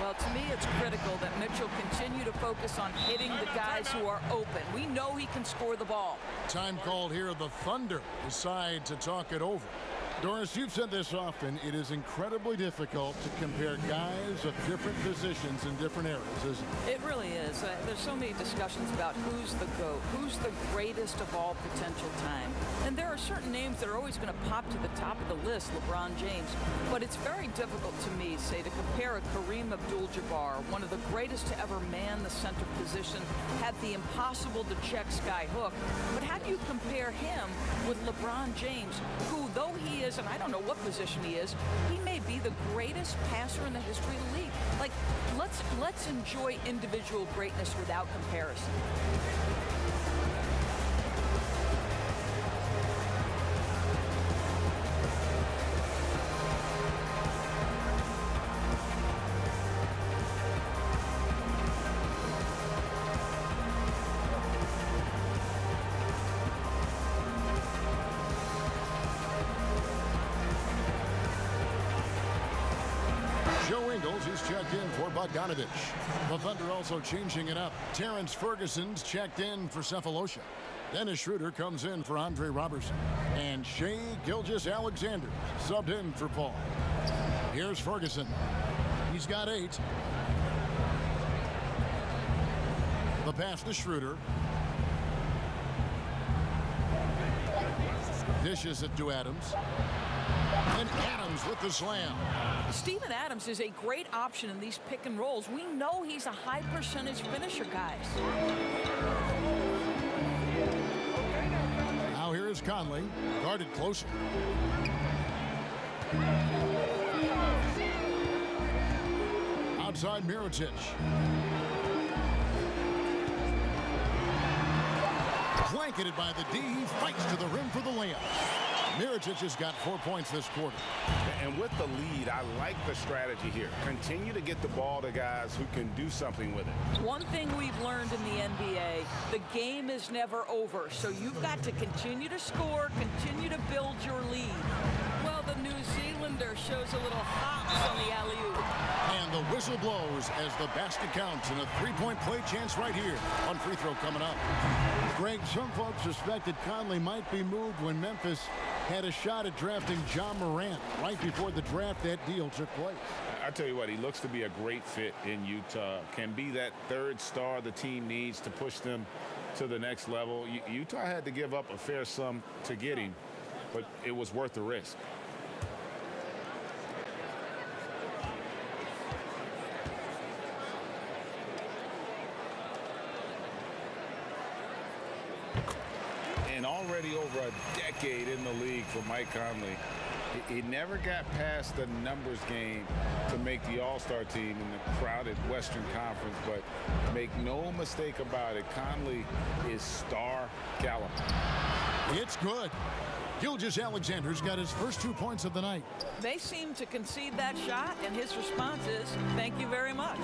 Well, to me, it's critical that Mitchell continue to focus on hitting the guys who are open. We know he can score the ball. Time called here. The Thunder decide to talk it over. Doris, you've said this often. It is incredibly difficult to compare guys of different positions in different eras, isn't it? It really is. There's so many discussions about who's the GOAT, who's the greatest of all potential time. And there are certain names that are always going to pop to the top of the list, LeBron James. But it's very difficult to me, say, to compare a Kareem Abdul-Jabbar, one of the greatest to ever man the center position, had the impossible to check sky hook. But how do you compare him with LeBron James, who, though he is, and I don't know what position he is, he may be the greatest passer in the history of the league. Like, let's enjoy individual greatness without comparison. He's checked in for Bogdanovich. The Thunder also changing it up. Terrence Ferguson's checked in for Cephalosha. Dennis Schroeder comes in for Andre Robertson. And Shai Gilgeous-Alexander subbed in for Paul. Here's Ferguson. He's got 8. The pass to Schroeder. Dishes it to Adams. And Adams with the slam. Steven Adams is a great option in these pick and rolls. We know he's a high percentage finisher, guys. Now here is Conley, guarded closer. Outside Mirotic. Blanketed by the D, he fights to the rim for the layup. Mirotic has got 4 points this quarter. And with the lead, I like the strategy here. Continue to get the ball to guys who can do something with it. One thing we've learned in the NBA, the game is never over. So you've got to continue to score, continue to build your lead. Well, the New Zealander shows a little hops on the alley-oop. And the whistle blows as the basket counts and a three-point play chance right here on free throw coming up. Greg, some folks suspected Conley might be moved when Memphis had a shot at drafting John Morant. Right before the draft, that deal took place. I tell you what, he looks to be a great fit in Utah. Can be that third star the team needs to push them to the next level. Utah had to give up a fair sum to get him, but it was worth the risk. And already over a decade in the league for Mike Conley. He never got past the numbers game to make the All-Star team in the crowded Western Conference, but make no mistake about it, Conley is star caliber. It's good. Gilgeous-Alexander's got his first 2 points of the night. They seem to concede that shot, and his response is, thank you very much.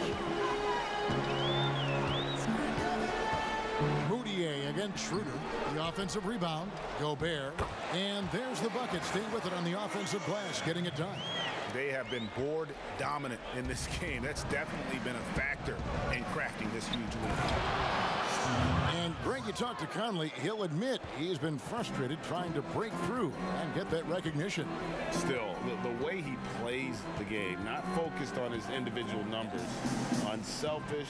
Moutier against Schroeder. The offensive rebound. Gobert. And there's the bucket. Stay with it on the offensive glass, getting it done. They have been board dominant in this game. That's definitely been a factor in crafting this huge lead. And Greg, you talk to Conley, he'll admit he's been frustrated trying to break through and get that recognition. Still, the way he plays the game, not focused on his individual numbers, unselfish,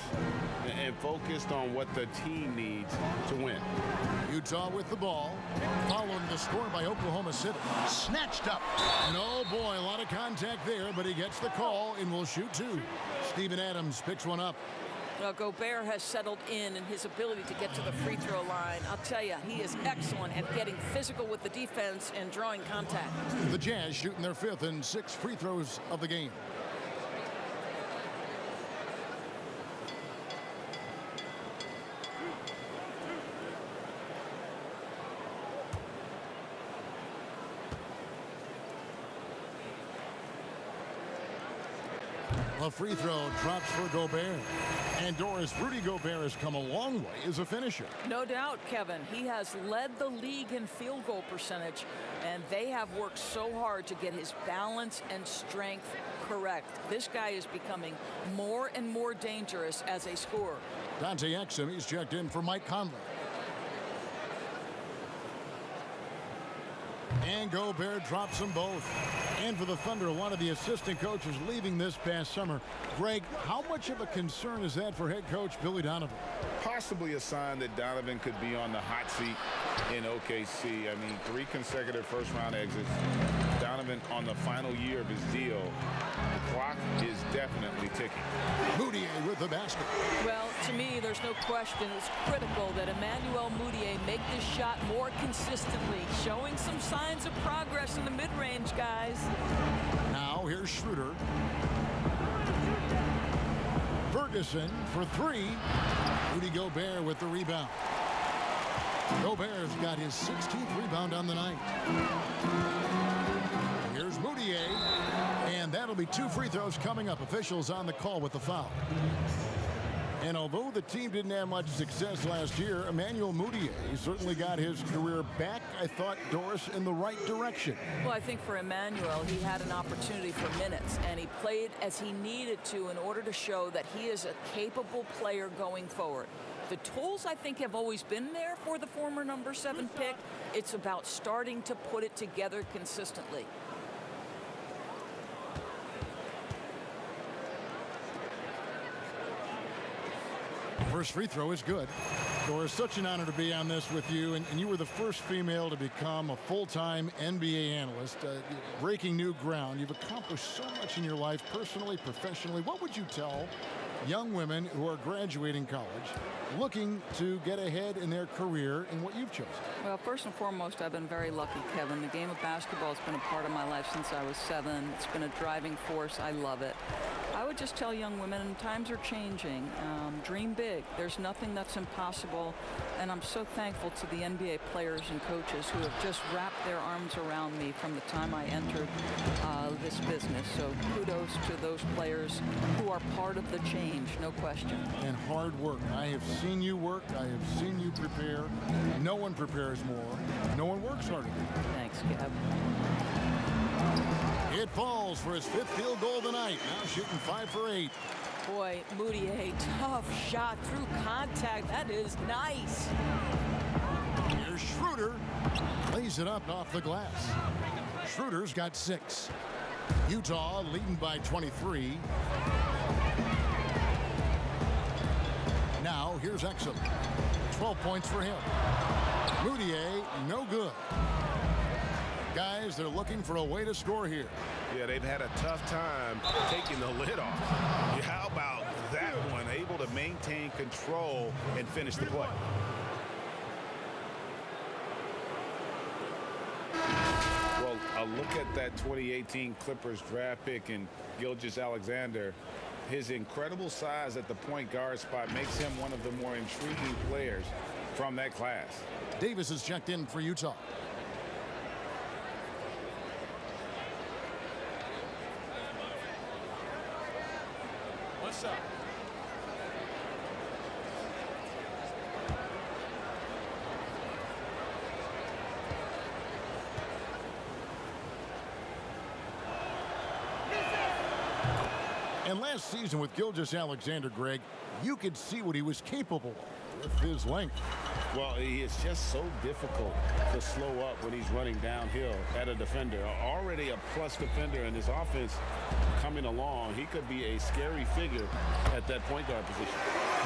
and focused on what the team needs to win. Utah with the ball, following the score by Oklahoma City. Snatched up. No, boy, a lot of contact there, but he gets the call and will shoot two. Steven Adams picks one up. Well, Gobert has settled in his ability to get to the free throw line. I'll tell you, he is excellent at getting physical with the defense and drawing contact. The Jazz shooting their 5th and 6th free throws of the game. A free throw drops for Gobert. And Doris, Rudy Gobert has come a long way as a finisher. No doubt, Kevin. He has led the league in field goal percentage, and they have worked so hard to get his balance and strength correct. This guy is becoming more and more dangerous as a scorer. Dante Exum, he's checked in for Mike Conley. And Gobert drops them both. And for the Thunder, one of the assistant coaches leaving this past summer. Greg, how much of a concern is that for head coach Billy Donovan? Possibly a sign that Donovan could be on the hot seat in OKC. I mean, 3 consecutive first-round exits. Donovan on the final year of his deal. The clock is definitely ticking. Moutier with the basket. Well, to me, there's no question. It's critical that Emmanuel Moutier make this shot more consistently, showing some signs of progress in the mid-range, guys. Now here's Schroeder. Ferguson for 3. Rudy Gobert with the rebound. Gobert's got his 16th rebound on the night. Here's Moutier. And that'll be 2 free throws coming up. Officials on the call with the foul. And although the team didn't have much success last year, Emmanuel Moutier certainly got his career back, I thought, Doris, in the right direction. Well, I think for Emmanuel, he had an opportunity for minutes, and he played as he needed to in order to show that he is a capable player going forward. The tools, I think, have always been there for the former number 7 pick. It's about starting to put it together consistently. First free throw is good. Doris, such an honor to be on this with you, and you were the first female to become a full-time NBA analyst, breaking new ground. You've accomplished so much in your life, personally, professionally. What would you tell young women who are graduating college, looking to get ahead in their career in what you've chosen? Well, first and foremost, I've been very lucky, Kevin. The game of basketball has been a part of my life since I was 7. It's been a driving force. I love it. I would just tell young women, times are changing. Dream big. There's nothing that's impossible. And I'm so thankful to the NBA players and coaches who have just wrapped their arms around me from the time I entered this business. So kudos to those players who are part of the change, no question. And hard work. I have seen you work. I have seen you prepare. No one prepares more. No one works harder. Thanks, Kev. It falls for his 5th field goal of the night. Now shooting 5 for 8. Boy, Moutier, tough shot through contact. That is nice. Here's Schroeder. Lays it up off the glass. Schroeder's got 6. Utah leading by 23. Now here's Exum. 12 points for him. Moutier, no good. Guys, they're looking for a way to score here. Yeah, they've had a tough time taking the lid off. How about that one? Able to maintain control and finish the play. Well, a look at that 2018 Clippers draft pick and Gilgeous-Alexander. His incredible size at the point guard spot makes him one of the more intriguing players from that class. Davis is checked in for Utah. What's up? And last season with Gilgeous-Alexander, Greg, you could see what he was capable of with his length. Well, it's just so difficult to slow up when he's running downhill at a defender. Already a plus defender in his offense coming along. He could be a scary figure at that point guard position.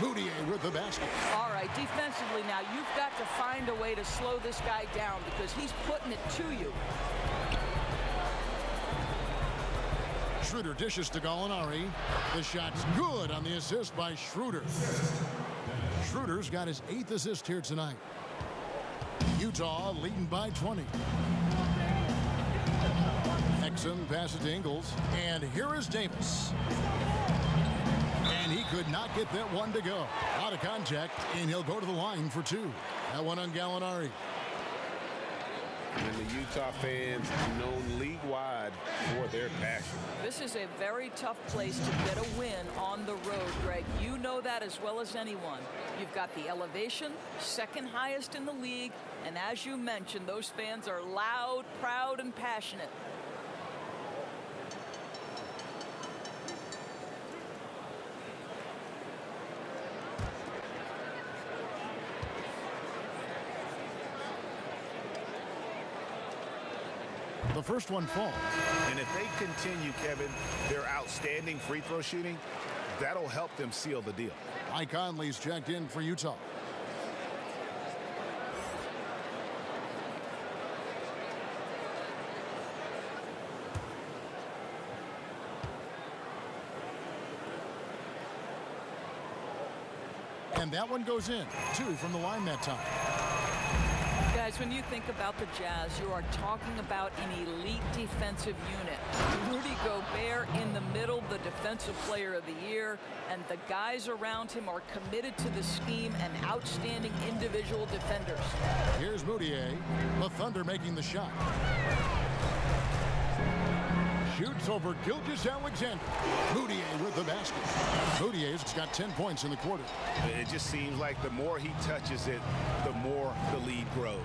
Moutier with the basket. All right, defensively now, you've got to find a way to slow this guy down because he's putting it to you. Schroeder dishes to Gallinari. The shot's good on the assist by Schroeder. Schroeder's got his 8th assist here tonight. Utah leading by 20. Exum passes to Ingles, and here is Davis. And he could not get that one to go. Out of contact, and he'll go to the line for 2. That one on Gallinari. And the Utah fans known league-wide for their passion. This is a very tough place to get a win on the road, Greg. You know that as well as anyone. You've got the elevation, second highest in the league, and as you mentioned, those fans are loud, proud, and passionate. The first one falls. And if they continue, Kevin, their outstanding free throw shooting, that'll help them seal the deal. Mike Conley's checked in for Utah. And that one goes in. 2 from the line that time. Guys, when you think about the Jazz, you are talking about an elite defensive unit. Rudy Gobert in the middle, the defensive player of the year, and the guys around him are committed to the scheme and outstanding individual defenders. Here's Moutier, the Thunder making the shot. Shoots over Gilgeous-Alexander. Moutier with the basket. Moutier's got 10 points in the quarter. It just seems like the more he touches it, the more the lead grows.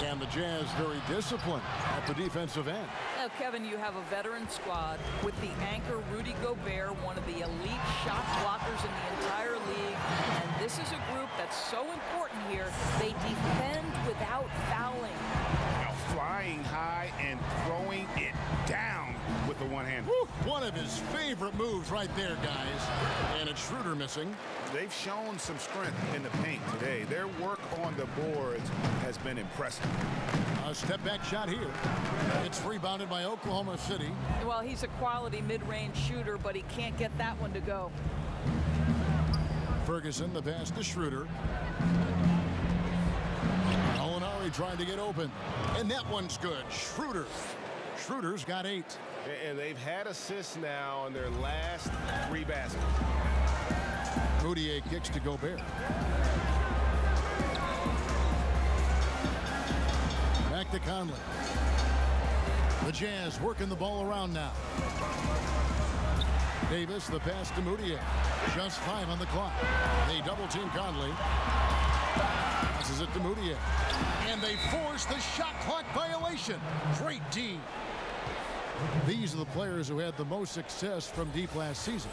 And the Jazz very disciplined at the defensive end. Now, Kevin, you have a veteran squad with the anchor Rudy Gobert, one of the elite shot blockers in the entire league. And this is a group that's so important here. They defend without fouling. Now flying high and throwing it down with the one hand. Woo! One of his favorite moves right there, guys. And it's Schroeder missing. They've shown some strength in the paint today. Their work on the boards has been impressive. A step-back shot here. It's rebounded by Oklahoma City. Well, he's a quality mid-range shooter, but he can't get that one to go. Ferguson, the pass to Schroeder. Gallinari trying to get open. And that one's good. Schroeder. Schroeder's got 8. And they've had assists now on their last 3 baskets. Moutier kicks to Gobert. Back to Conley. The Jazz working the ball around now. Davis, the pass to Moutier. Just 5 on the clock. They double-team Conley. Passes it to Moutier. And they force the shot clock violation. Great D. These are the players who had the most success from deep last season.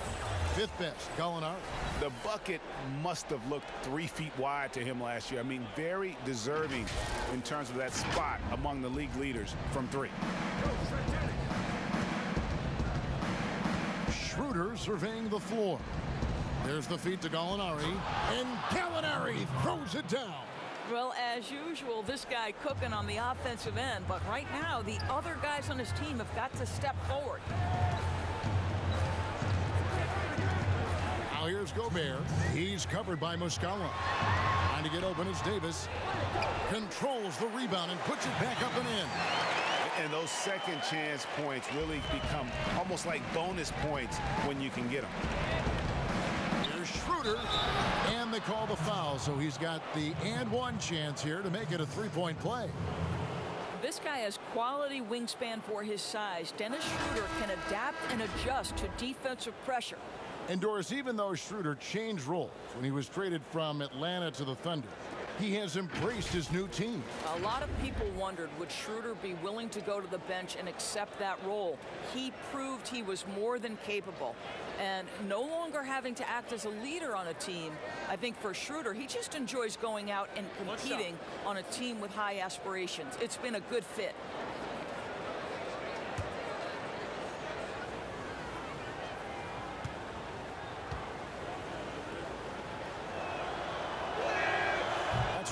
5th best, Gallinari. The bucket must have looked 3 feet wide to him last year. I mean, very deserving in terms of that spot among the league leaders from 3. Schroeder surveying the floor. There's the feed to Gallinari. And Gallinari throws it down. Well, as usual, this guy cooking on the offensive end, but right now, the other guys on his team have got to step forward. Now here's Gobert. He's covered by Muscala. Trying to get open is Davis. Controls the rebound and puts it back up and in. And those second chance points really become almost like bonus points when you can get them. Here's Schroeder, and they call the foul, so he's got the and one chance here to make it a three-point play. This guy has quality wingspan for his size. Dennis Schroeder can adapt and adjust to defensive pressure. And Doris, even though Schroeder changed roles when he was traded from Atlanta to the Thunder, he has embraced his new team. A lot of people wondered, would Schroeder be willing to go to the bench and accept that role? He proved he was more than capable. And no longer having to act as a leader on a team, I think for Schroeder, he just enjoys going out and competing on a team with high aspirations. It's been a good fit.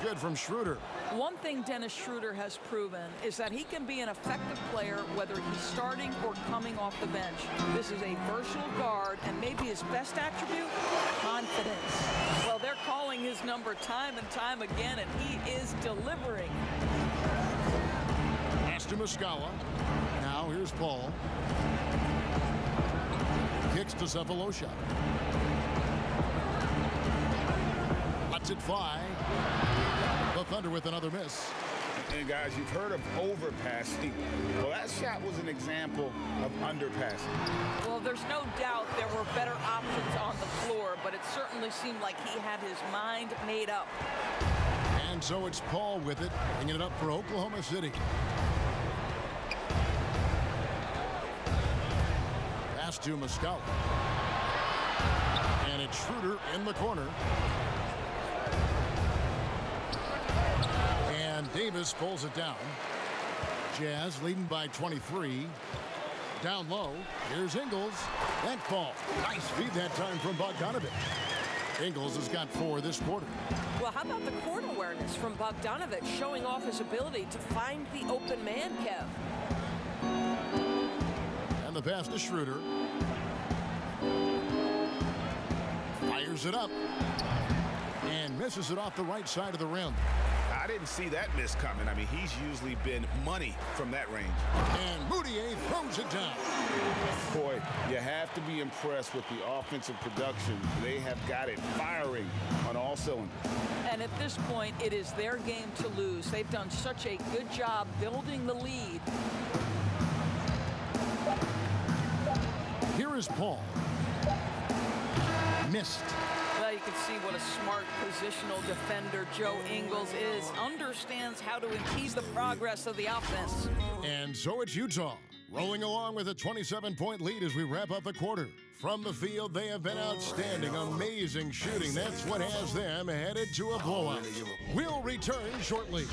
Good from Schroeder. One thing Dennis Schroeder has proven is that he can be an effective player whether he's starting or coming off the bench. This is a versatile guard, and maybe his best attribute, confidence. Well, they're calling his number time and time again, and he is delivering. Pass to Muscala. Now here's Paul. Kicks to Sefolosha. Lets it fly. The Thunder with another miss. And guys, you've heard of overpassing. Well, that shot was an example of underpassing. Well, there's no doubt there were better options on the floor, but it certainly seemed like he had his mind made up. And so it's Paul with it, bringing it up for Oklahoma City. Pass to Muscala. And it's Schroeder in the corner. And Davis pulls it down. Jazz leading by 23. Down low. Here's Ingles. That ball. Nice feed that time from Bogdanovic. Ingles has got 4 this quarter. Well, how about the court awareness from Bogdanovic, showing off his ability to find the open man, Kev? And the pass to Schroeder. Fires it up. And misses it off the right side of the rim. I didn't see that miss coming. I mean, he's usually been money from that range. And Moutier throws it down. Boy, you have to be impressed with the offensive production. They have got it firing on all cylinders. And at this point, it is their game to lose. They've done such a good job building the lead. Here is Paul. Missed. Well, you can see what a smart positional defender Joe Ingles is. Understands how to impede the progress of the offense. And so it's Utah, rolling along with a 27-point lead as we wrap up the quarter. From the field, they have been outstanding, amazing shooting. That's what has them headed to a blowout. We'll return shortly.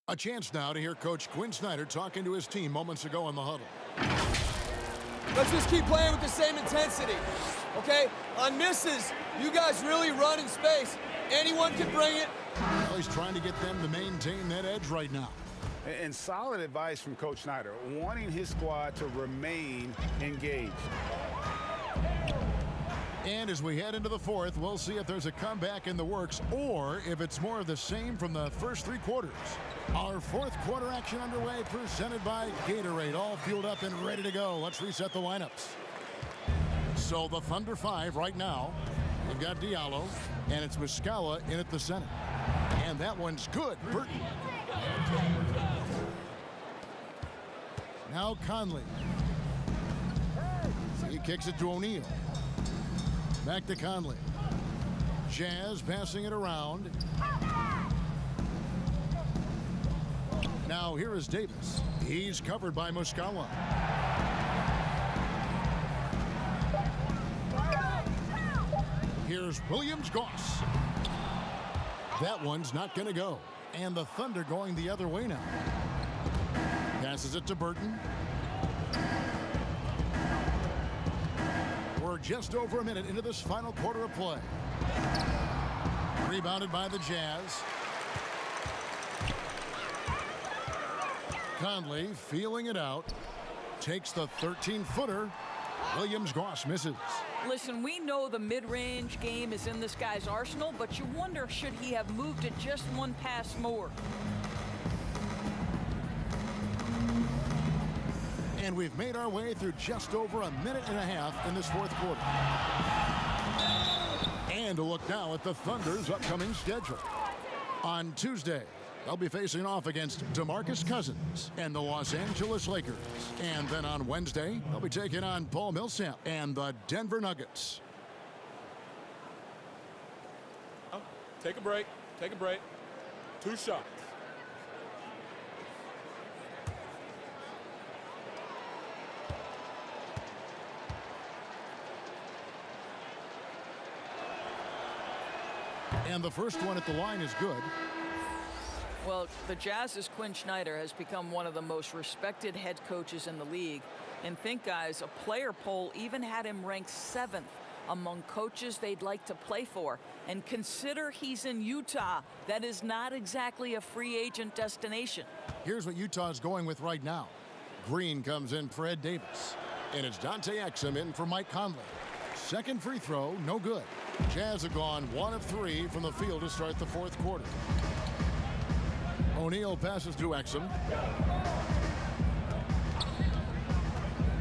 A chance now to hear Coach Quinn Snyder talking to his team moments ago in the huddle. Let's just keep playing with the same intensity, okay? On misses, you guys really run in space. Anyone can bring it. Well, he's trying to get them to maintain that edge right now. And solid advice from Coach Snyder, wanting his squad to remain engaged. And as we head into the fourth, we'll see if there's a comeback in the works or if it's more of the same from the first 3 quarters. Our fourth quarter action underway, presented by Gatorade, all fueled up and ready to go. Let's reset the lineups. So the Thunder 5 right now. They've got Diallo, and it's Muscala in at the center. And that one's good. Burton. Now Conley. He kicks it to O'Neal. Back to Conley. Jazz passing it around. Now here is Davis. He's covered by Muscala. Here's Williams-Goss. That one's not going to go. And the Thunder going the other way now. Passes it to Burton. We're just over a minute into this final quarter of play. Rebounded by the Jazz. Conley feeling it out. Takes the 13-footer. Williams-Goss misses. Listen, we know the mid-range game is in this guy's arsenal, but you wonder, should he have moved it just one pass more? And we've made our way through just over a minute and a half in this fourth quarter. And a look now at the Thunder's upcoming schedule. On Tuesday, they'll be facing off against DeMarcus Cousins and the Los Angeles Lakers. And then on Wednesday, they'll be taking on Paul Millsap and the Denver Nuggets. Take a break. Take a break. 2 shots. And the first one at the line is good. Well, the Jazz's Quinn Snyder has become one of the most respected head coaches in the league. And think, guys, a player poll even had him ranked 7th among coaches they'd like to play for. And consider he's in Utah. That is not exactly a free agent destination. Here's what Utah's going with right now. Green comes in for Ed Davis. And it's Dante Exum in for Mike Conley. Second free throw, no good. Jazz have gone 1 of 3 from the field to start the fourth quarter. O'Neal passes to Exum.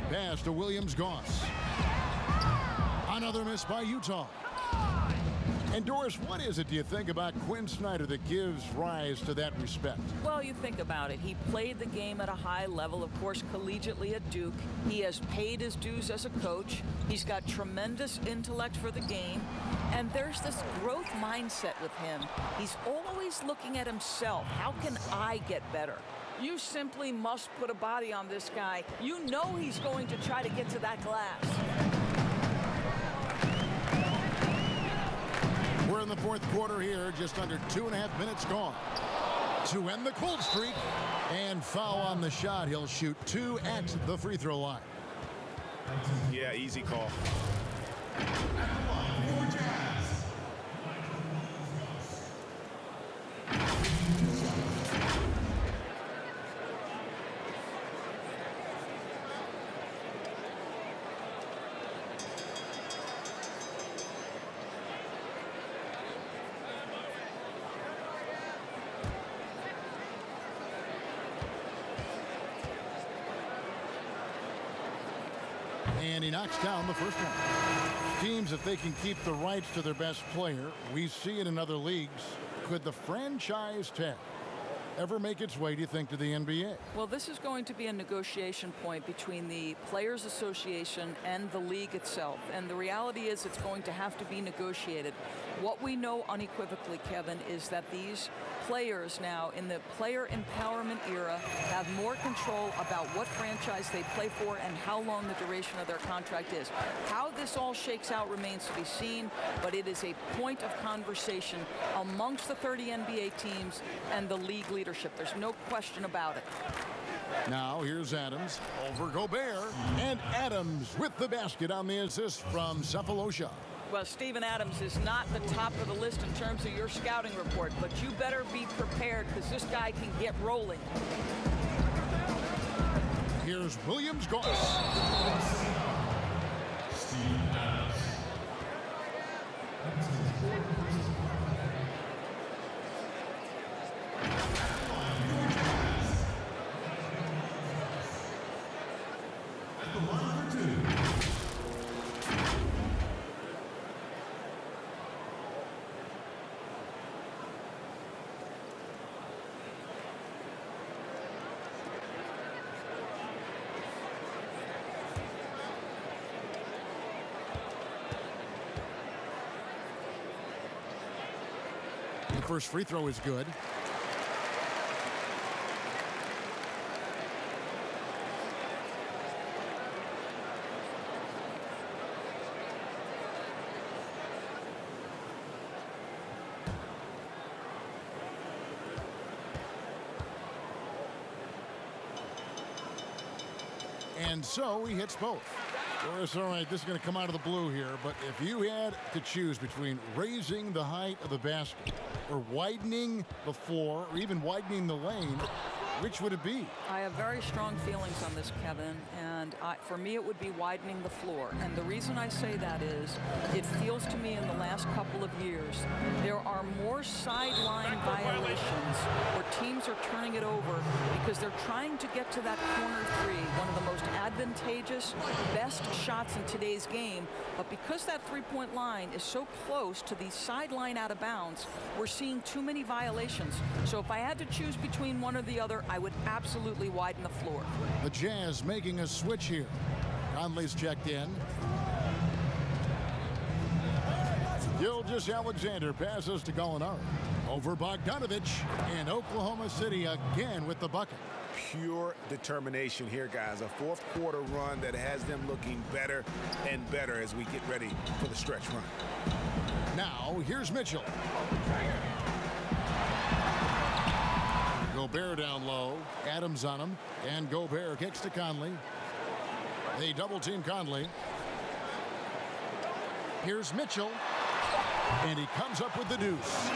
Pass to Williams-Goss. Another miss by Utah. And Doris, what is it, do you think, about Quinn Snyder that gives rise to that respect? Well, you think about it. He played the game at a high level, of course, collegiately at Duke. He has paid his dues as a coach. He's got tremendous intellect for the game. And there's this growth mindset with him. He's always looking at himself. How can I get better? You simply must put a body on this guy. You know he's going to try to get to that glass. We're in the fourth quarter here, just under 2.5 minutes gone. To end the cold streak, and foul on the shot. He'll shoot 2 at the free throw line. Yeah, easy call. And he knocks down the first one. Teams, if they can keep the rights to their best player, we see it in other leagues. Could the franchise tag ever make its way, do you think, to the NBA? Well, this is going to be a negotiation point between the Players Association and the league itself. And the reality is it's going to have to be negotiated. What we know unequivocally, Kevin, is that these players now in the player empowerment era have more control about what franchise they play for and how long the duration of their contract is. How this all shakes out remains to be seen, but it is a point of conversation amongst the 30 NBA teams and the league leadership. There's no question about it. Now here's Adams over Gobert, and Adams with the basket on the assist from Cephalosha. Well, Steven Adams is not the top of the list in terms of your scouting report, but you better be prepared because this guy can get rolling. Here's Williams-Goss. Steven Adams. The first free throw is good. And so he hits both. Doris, all right, this is going to come out of the blue here, but if you had to choose between raising the height of the basket or widening the floor or even widening the lane, Which would it be? I have very strong feelings on this, Kevin, and for me it would be widening the floor. And the reason I say that is it feels to me in the last couple of years there are more sideline violations where teams are turning it over because they're trying to get to that corner three, one of the most advantageous, best shots in today's game. But because that three-point line is so close to the sideline out of bounds, we're seeing too many violations. So if I had to choose between one or the other, I would absolutely widen the floor. The Jazz making a switch here. Conley's checked in. Gilgeous-Alexander passes to Gallinari. Over Bogdanovic, and Oklahoma City again with the bucket. Pure determination here, guys. A fourth quarter run that has them looking better and better as we get ready for the stretch run. Now, here's Mitchell. Gobert down low. Adams on him. And Gobert kicks to Conley. They double-team Conley. Here's Mitchell. And he comes up with the deuce.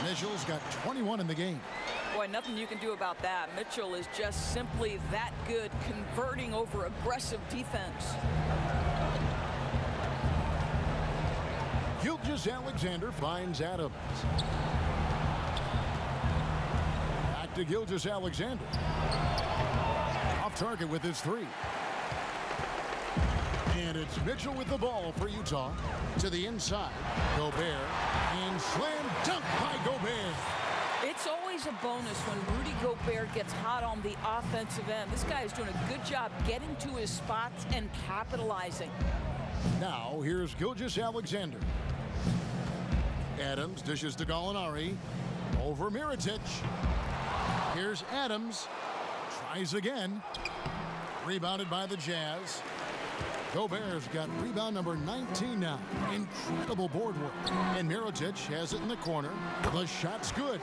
Mitchell's got 21 in the game. Boy, nothing you can do about that. Mitchell is just simply that good, converting over aggressive defense. Gilgeous-Alexander finds Adams. Back to Gilgeous-Alexander. Off target with his three. And it's Mitchell with the ball for Utah. To the inside. Gobert. And slam dunk by Gobert. It's always a bonus when Rudy Gobert gets hot on the offensive end. This guy is doing a good job getting to his spots and capitalizing. Now, here's Gilgeous-Alexander. Adams dishes to Gallinari. Over Mirotic. Here's Adams. Tries again. Rebounded by the Jazz. Gobert's got rebound number 19 now. Incredible board work. And Mirotic has it in the corner. The shot's good.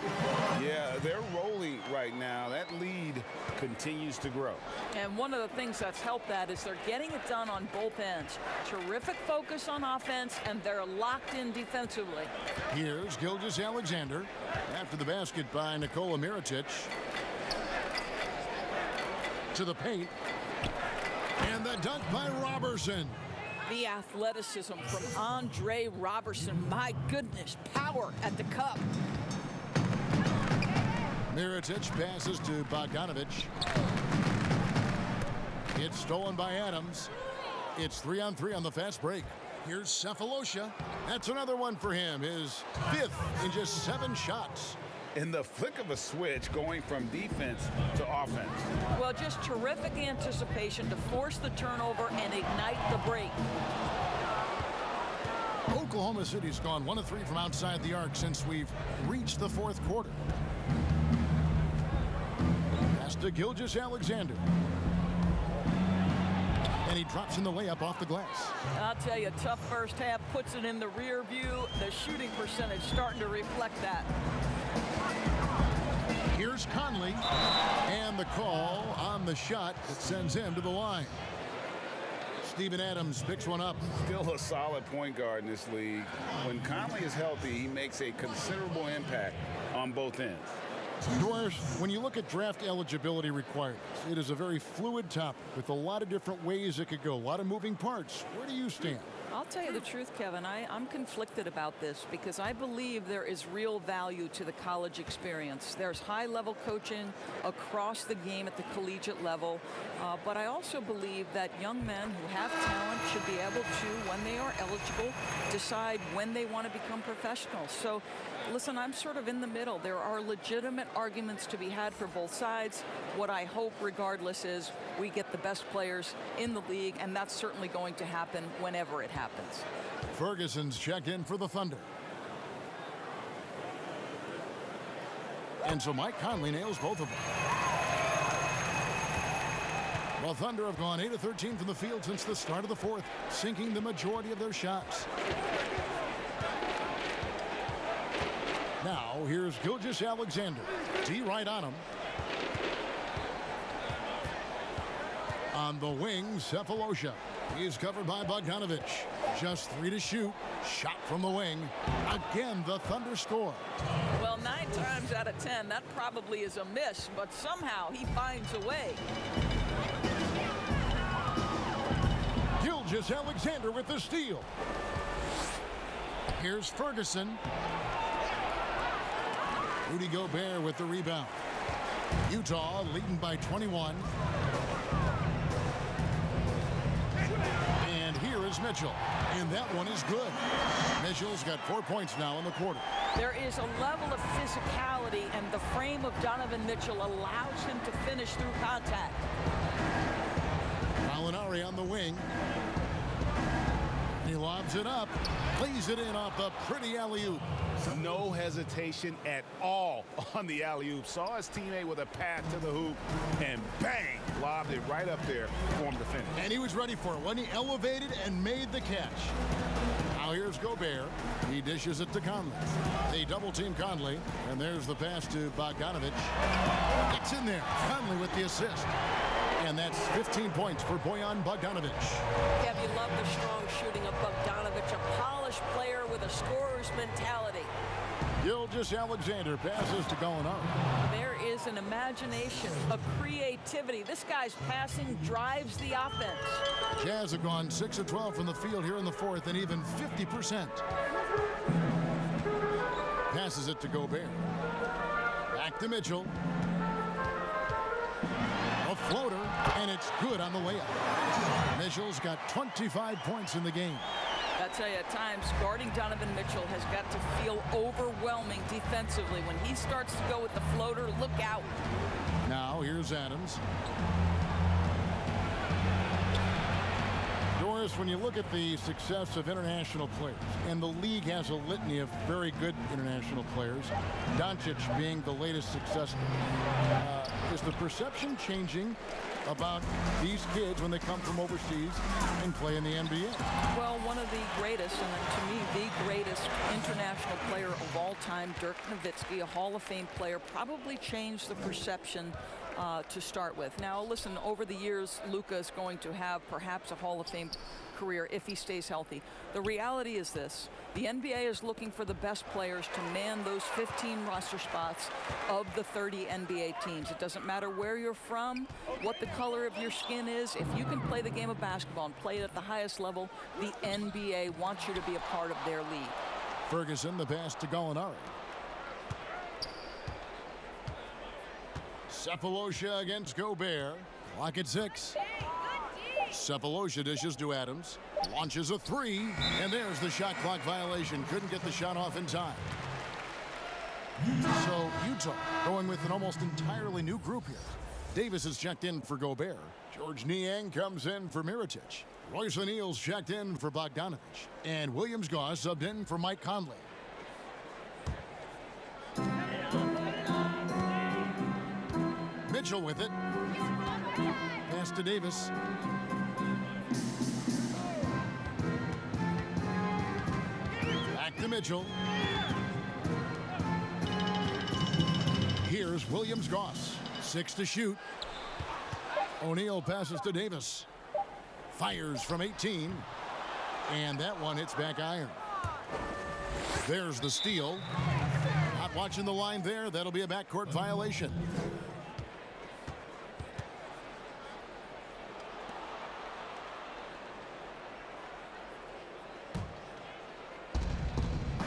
Yeah, they're rolling right now. That lead continues to grow. And one of the things that's helped that is they're getting it done on both ends. Terrific focus on offense, and they're locked in defensively. Here's Gilgeous-Alexander after the basket by Nikola Mirotic. To the paint. And the dunk by Robertson. The athleticism from Andre Robertson. My goodness, power at the cup. Mirotic passes to Bogdanovic. It's stolen by Adams. It's 3-on-3 on the fast break. Here's Sefolosha. That's another one for him. His fifth in just 7 shots. In the flick of a switch, going from defense to offense. Well, just terrific anticipation to force the turnover and ignite the break. Oklahoma City's gone 1 of 3 from outside the arc since we've reached the fourth quarter. Pass to Gilgeous-Alexander. And he drops in the layup off the glass. I'll tell you, tough first half, puts it in the rear view. The shooting percentage starting to reflect that. Here's Conley, and the call on the shot that sends him to the line. Steven Adams picks one up. Still a solid point guard in this league. When Conley is healthy, he makes a considerable impact on both ends. Doris, when you look at draft eligibility requirements, it is a very fluid topic with a lot of different ways it could go, a lot of moving parts. Where do you stand? I'll tell you the truth, Kevin. I'm conflicted about this because I believe there is real value to the college experience. There's high-level coaching across the game at the collegiate level, but I also believe that young men who have talent should be able to, when they are eligible, decide when they want to become professionals. So, listen, I'm sort of in the middle. There are legitimate arguments to be had for both sides. What I hope, regardless, is we get the best players in the league, and that's certainly going to happen whenever it happens. Ferguson's checked in for the Thunder. And so Mike Conley nails both of them. The Thunder have gone 8 of 13 from the field since the start of the fourth, sinking the majority of their shots. Now, here's Gilgeous-Alexander. D right on him. On the wing, Cephalosha. He's covered by Bogdanovich. Just 3 to shoot. Shot from the wing. Again, the Thunder score. Well, 9 times out of 10, that probably is a miss, but somehow he finds a way. Gilgeous-Alexander with the steal. Here's Ferguson. Rudy Gobert with the rebound. Utah leading by 21. And here is Mitchell. And that one is good. Mitchell's got 4 points now in the quarter. There is a level of physicality, and the frame of Donovan Mitchell allows him to finish through contact. Gallinari on the wing. He lobs it up, lays it in off a pretty alley-oop. No hesitation at all on the alley-oop. Saw his teammate with a pass to the hoop, and bang, lobbed it right up there for him to finish. And he was ready for it when he elevated and made the catch. Now here's Gobert. He dishes it to Conley. They double-team Conley, and there's the pass to Bogdanovich. It's in there. Conley with the assist. And that's 15 points for Bojan Bogdanovich. Kev, you love the strong shooting of Bogdanovich, a polished player with a scorer's mentality. Gilgeous-Alexander passes to Gallinari. There is an imagination, a creativity. This guy's passing drives the offense. Jazz have gone 6 of 12 from the field here in the fourth, and even 50%. Passes it to Gobert. Back to Mitchell. A floater, and it's good on the layup. Mitchell's got 25 points in the game. I tell you, at times, guarding Donovan Mitchell has got to feel overwhelming defensively. When he starts to go with the floater, look out. Now, here's Adams. Doris, when you look at the success of international players, and the league has a litany of very good international players, Doncic being the latest successful, is the perception changing about these kids when they come from overseas and play in the NBA? Well, one of the greatest, and to me, the greatest international player of all time, Dirk Nowitzki, a Hall of Fame player, probably changed the perception to start with. Now, listen, over the years, Luka is going to have perhaps a Hall of Fame career if he stays healthy. The reality is this: the NBA is looking for the best players to man those 15 roster spots of the 30 NBA teams. It doesn't matter where you're from, what the color of your skin is. If you can play the game of basketball and play it at the highest level, the NBA wants you to be a part of their league. Ferguson, the pass to Gallinari. Cephalosha against Gobert. Clock at 6. Cephalosha dishes to Adams. Launches a 3. And there's the shot clock violation. Couldn't get the shot off in time. So Utah going with an almost entirely new group here. Davis is checked in for Gobert. George Niang comes in for Mirotic. Royce O'Neal's checked in for Bogdanovich. And Williams-Goss subbed in for Mike Conley. Mitchell with it. Pass to Davis. Back to Mitchell. Here's Williams-Goss. 6 to shoot. O'Neal passes to Davis. Fires from 18. And that one hits back iron. There's the steal. Not watching the line there. That'll be a backcourt violation.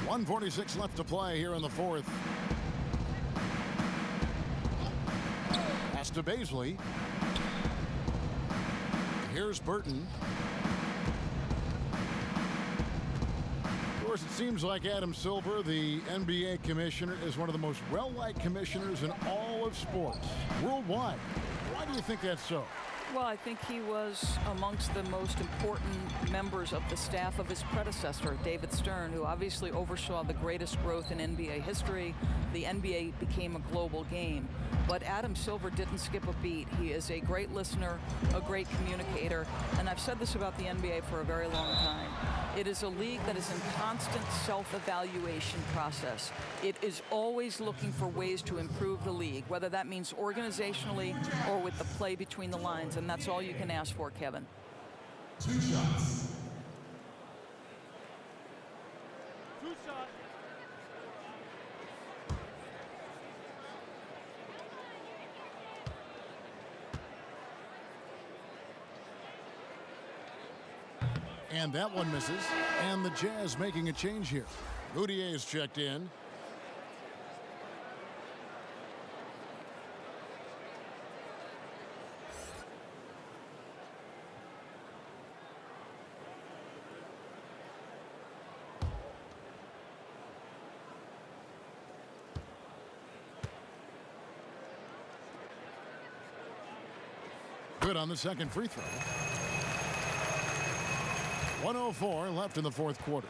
.146 left to play here in the fourth. Pass to Baisley. Here's Burton. Of course, it seems like Adam Silver, the NBA commissioner, is one of the most well-liked commissioners in all of sports worldwide. Why do you think that's so? Well, I think he was amongst the most important members of the staff of his predecessor, David Stern, who obviously oversaw the greatest growth in NBA history. The NBA became a global game. But Adam Silver didn't skip a beat. He is a great listener, a great communicator, and I've said this about the NBA for a very long time. It is a league that is in constant self-evaluation process. It is always looking for ways to improve the league, whether that means organizationally or with the play between the lines, and that's all you can ask for, Kevin. 2 shots. And that one misses. And the Jazz making a change here. Mudiay is checked in. Good on the second free throw. 1:04 left in the fourth quarter.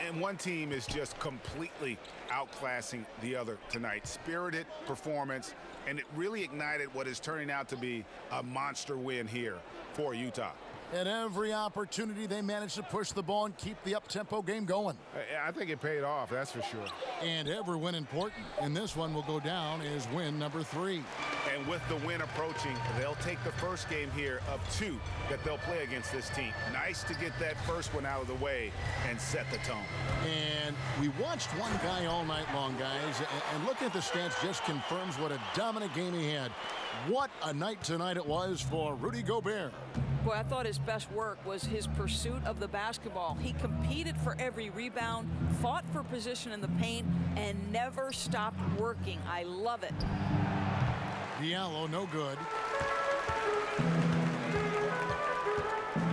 And one team is just completely outclassing the other tonight. Spirited performance, and it really ignited what is turning out to be a monster win here for Utah. At every opportunity, they managed to push the ball and keep the up-tempo game going. I think it paid off, that's for sure. And every win important. And this one will go down as win number 3. And with the win approaching, they'll take the first game here of 2 that they'll play against this team. Nice to get that first one out of the way and set the tone. And we watched one guy all night long, guys, and looking at the stats just confirms what a dominant game he had. What a night tonight it was for Rudy Gobert. Boy, I thought his best work was his pursuit of the basketball. He competed for every rebound, fought for position in the paint, and never stopped working. I love it. Diallo, no good.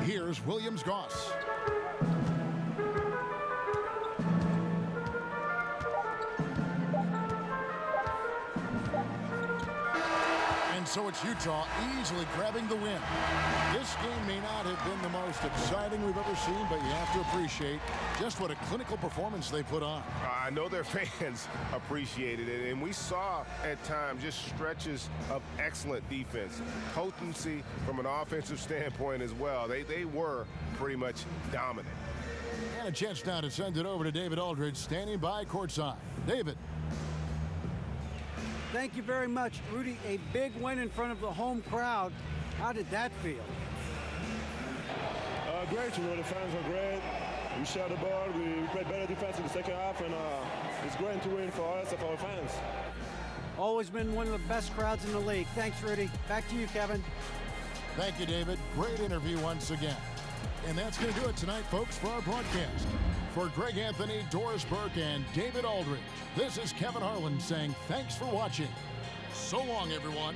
Here's Williams-Goss. And so it's Utah easily grabbing the win. This game may not have been the most exciting we've ever seen, but you have to appreciate just what a clinical performance they put on. I know their fans appreciated it, and we saw at times just stretches of excellent defense. Potency from an offensive standpoint as well. They were pretty much dominant. And a chance now to send it over to David Aldridge, standing by courtside. David. Thank you very much, Rudy. A big win in front of the home crowd. How did that feel? Great. You know, the fans were great. We shot the ball. We played better defense in the second half, and it's great to win for us and for our fans. Always been one of the best crowds in the league. Thanks, Rudy. Back to you, Kevin. Thank you, David. Great interview once again. And that's going to do it tonight, folks, for our broadcast. For Greg Anthony, Doris Burke, and David Aldridge, this is Kevin Harlan saying thanks for watching. So long, everyone.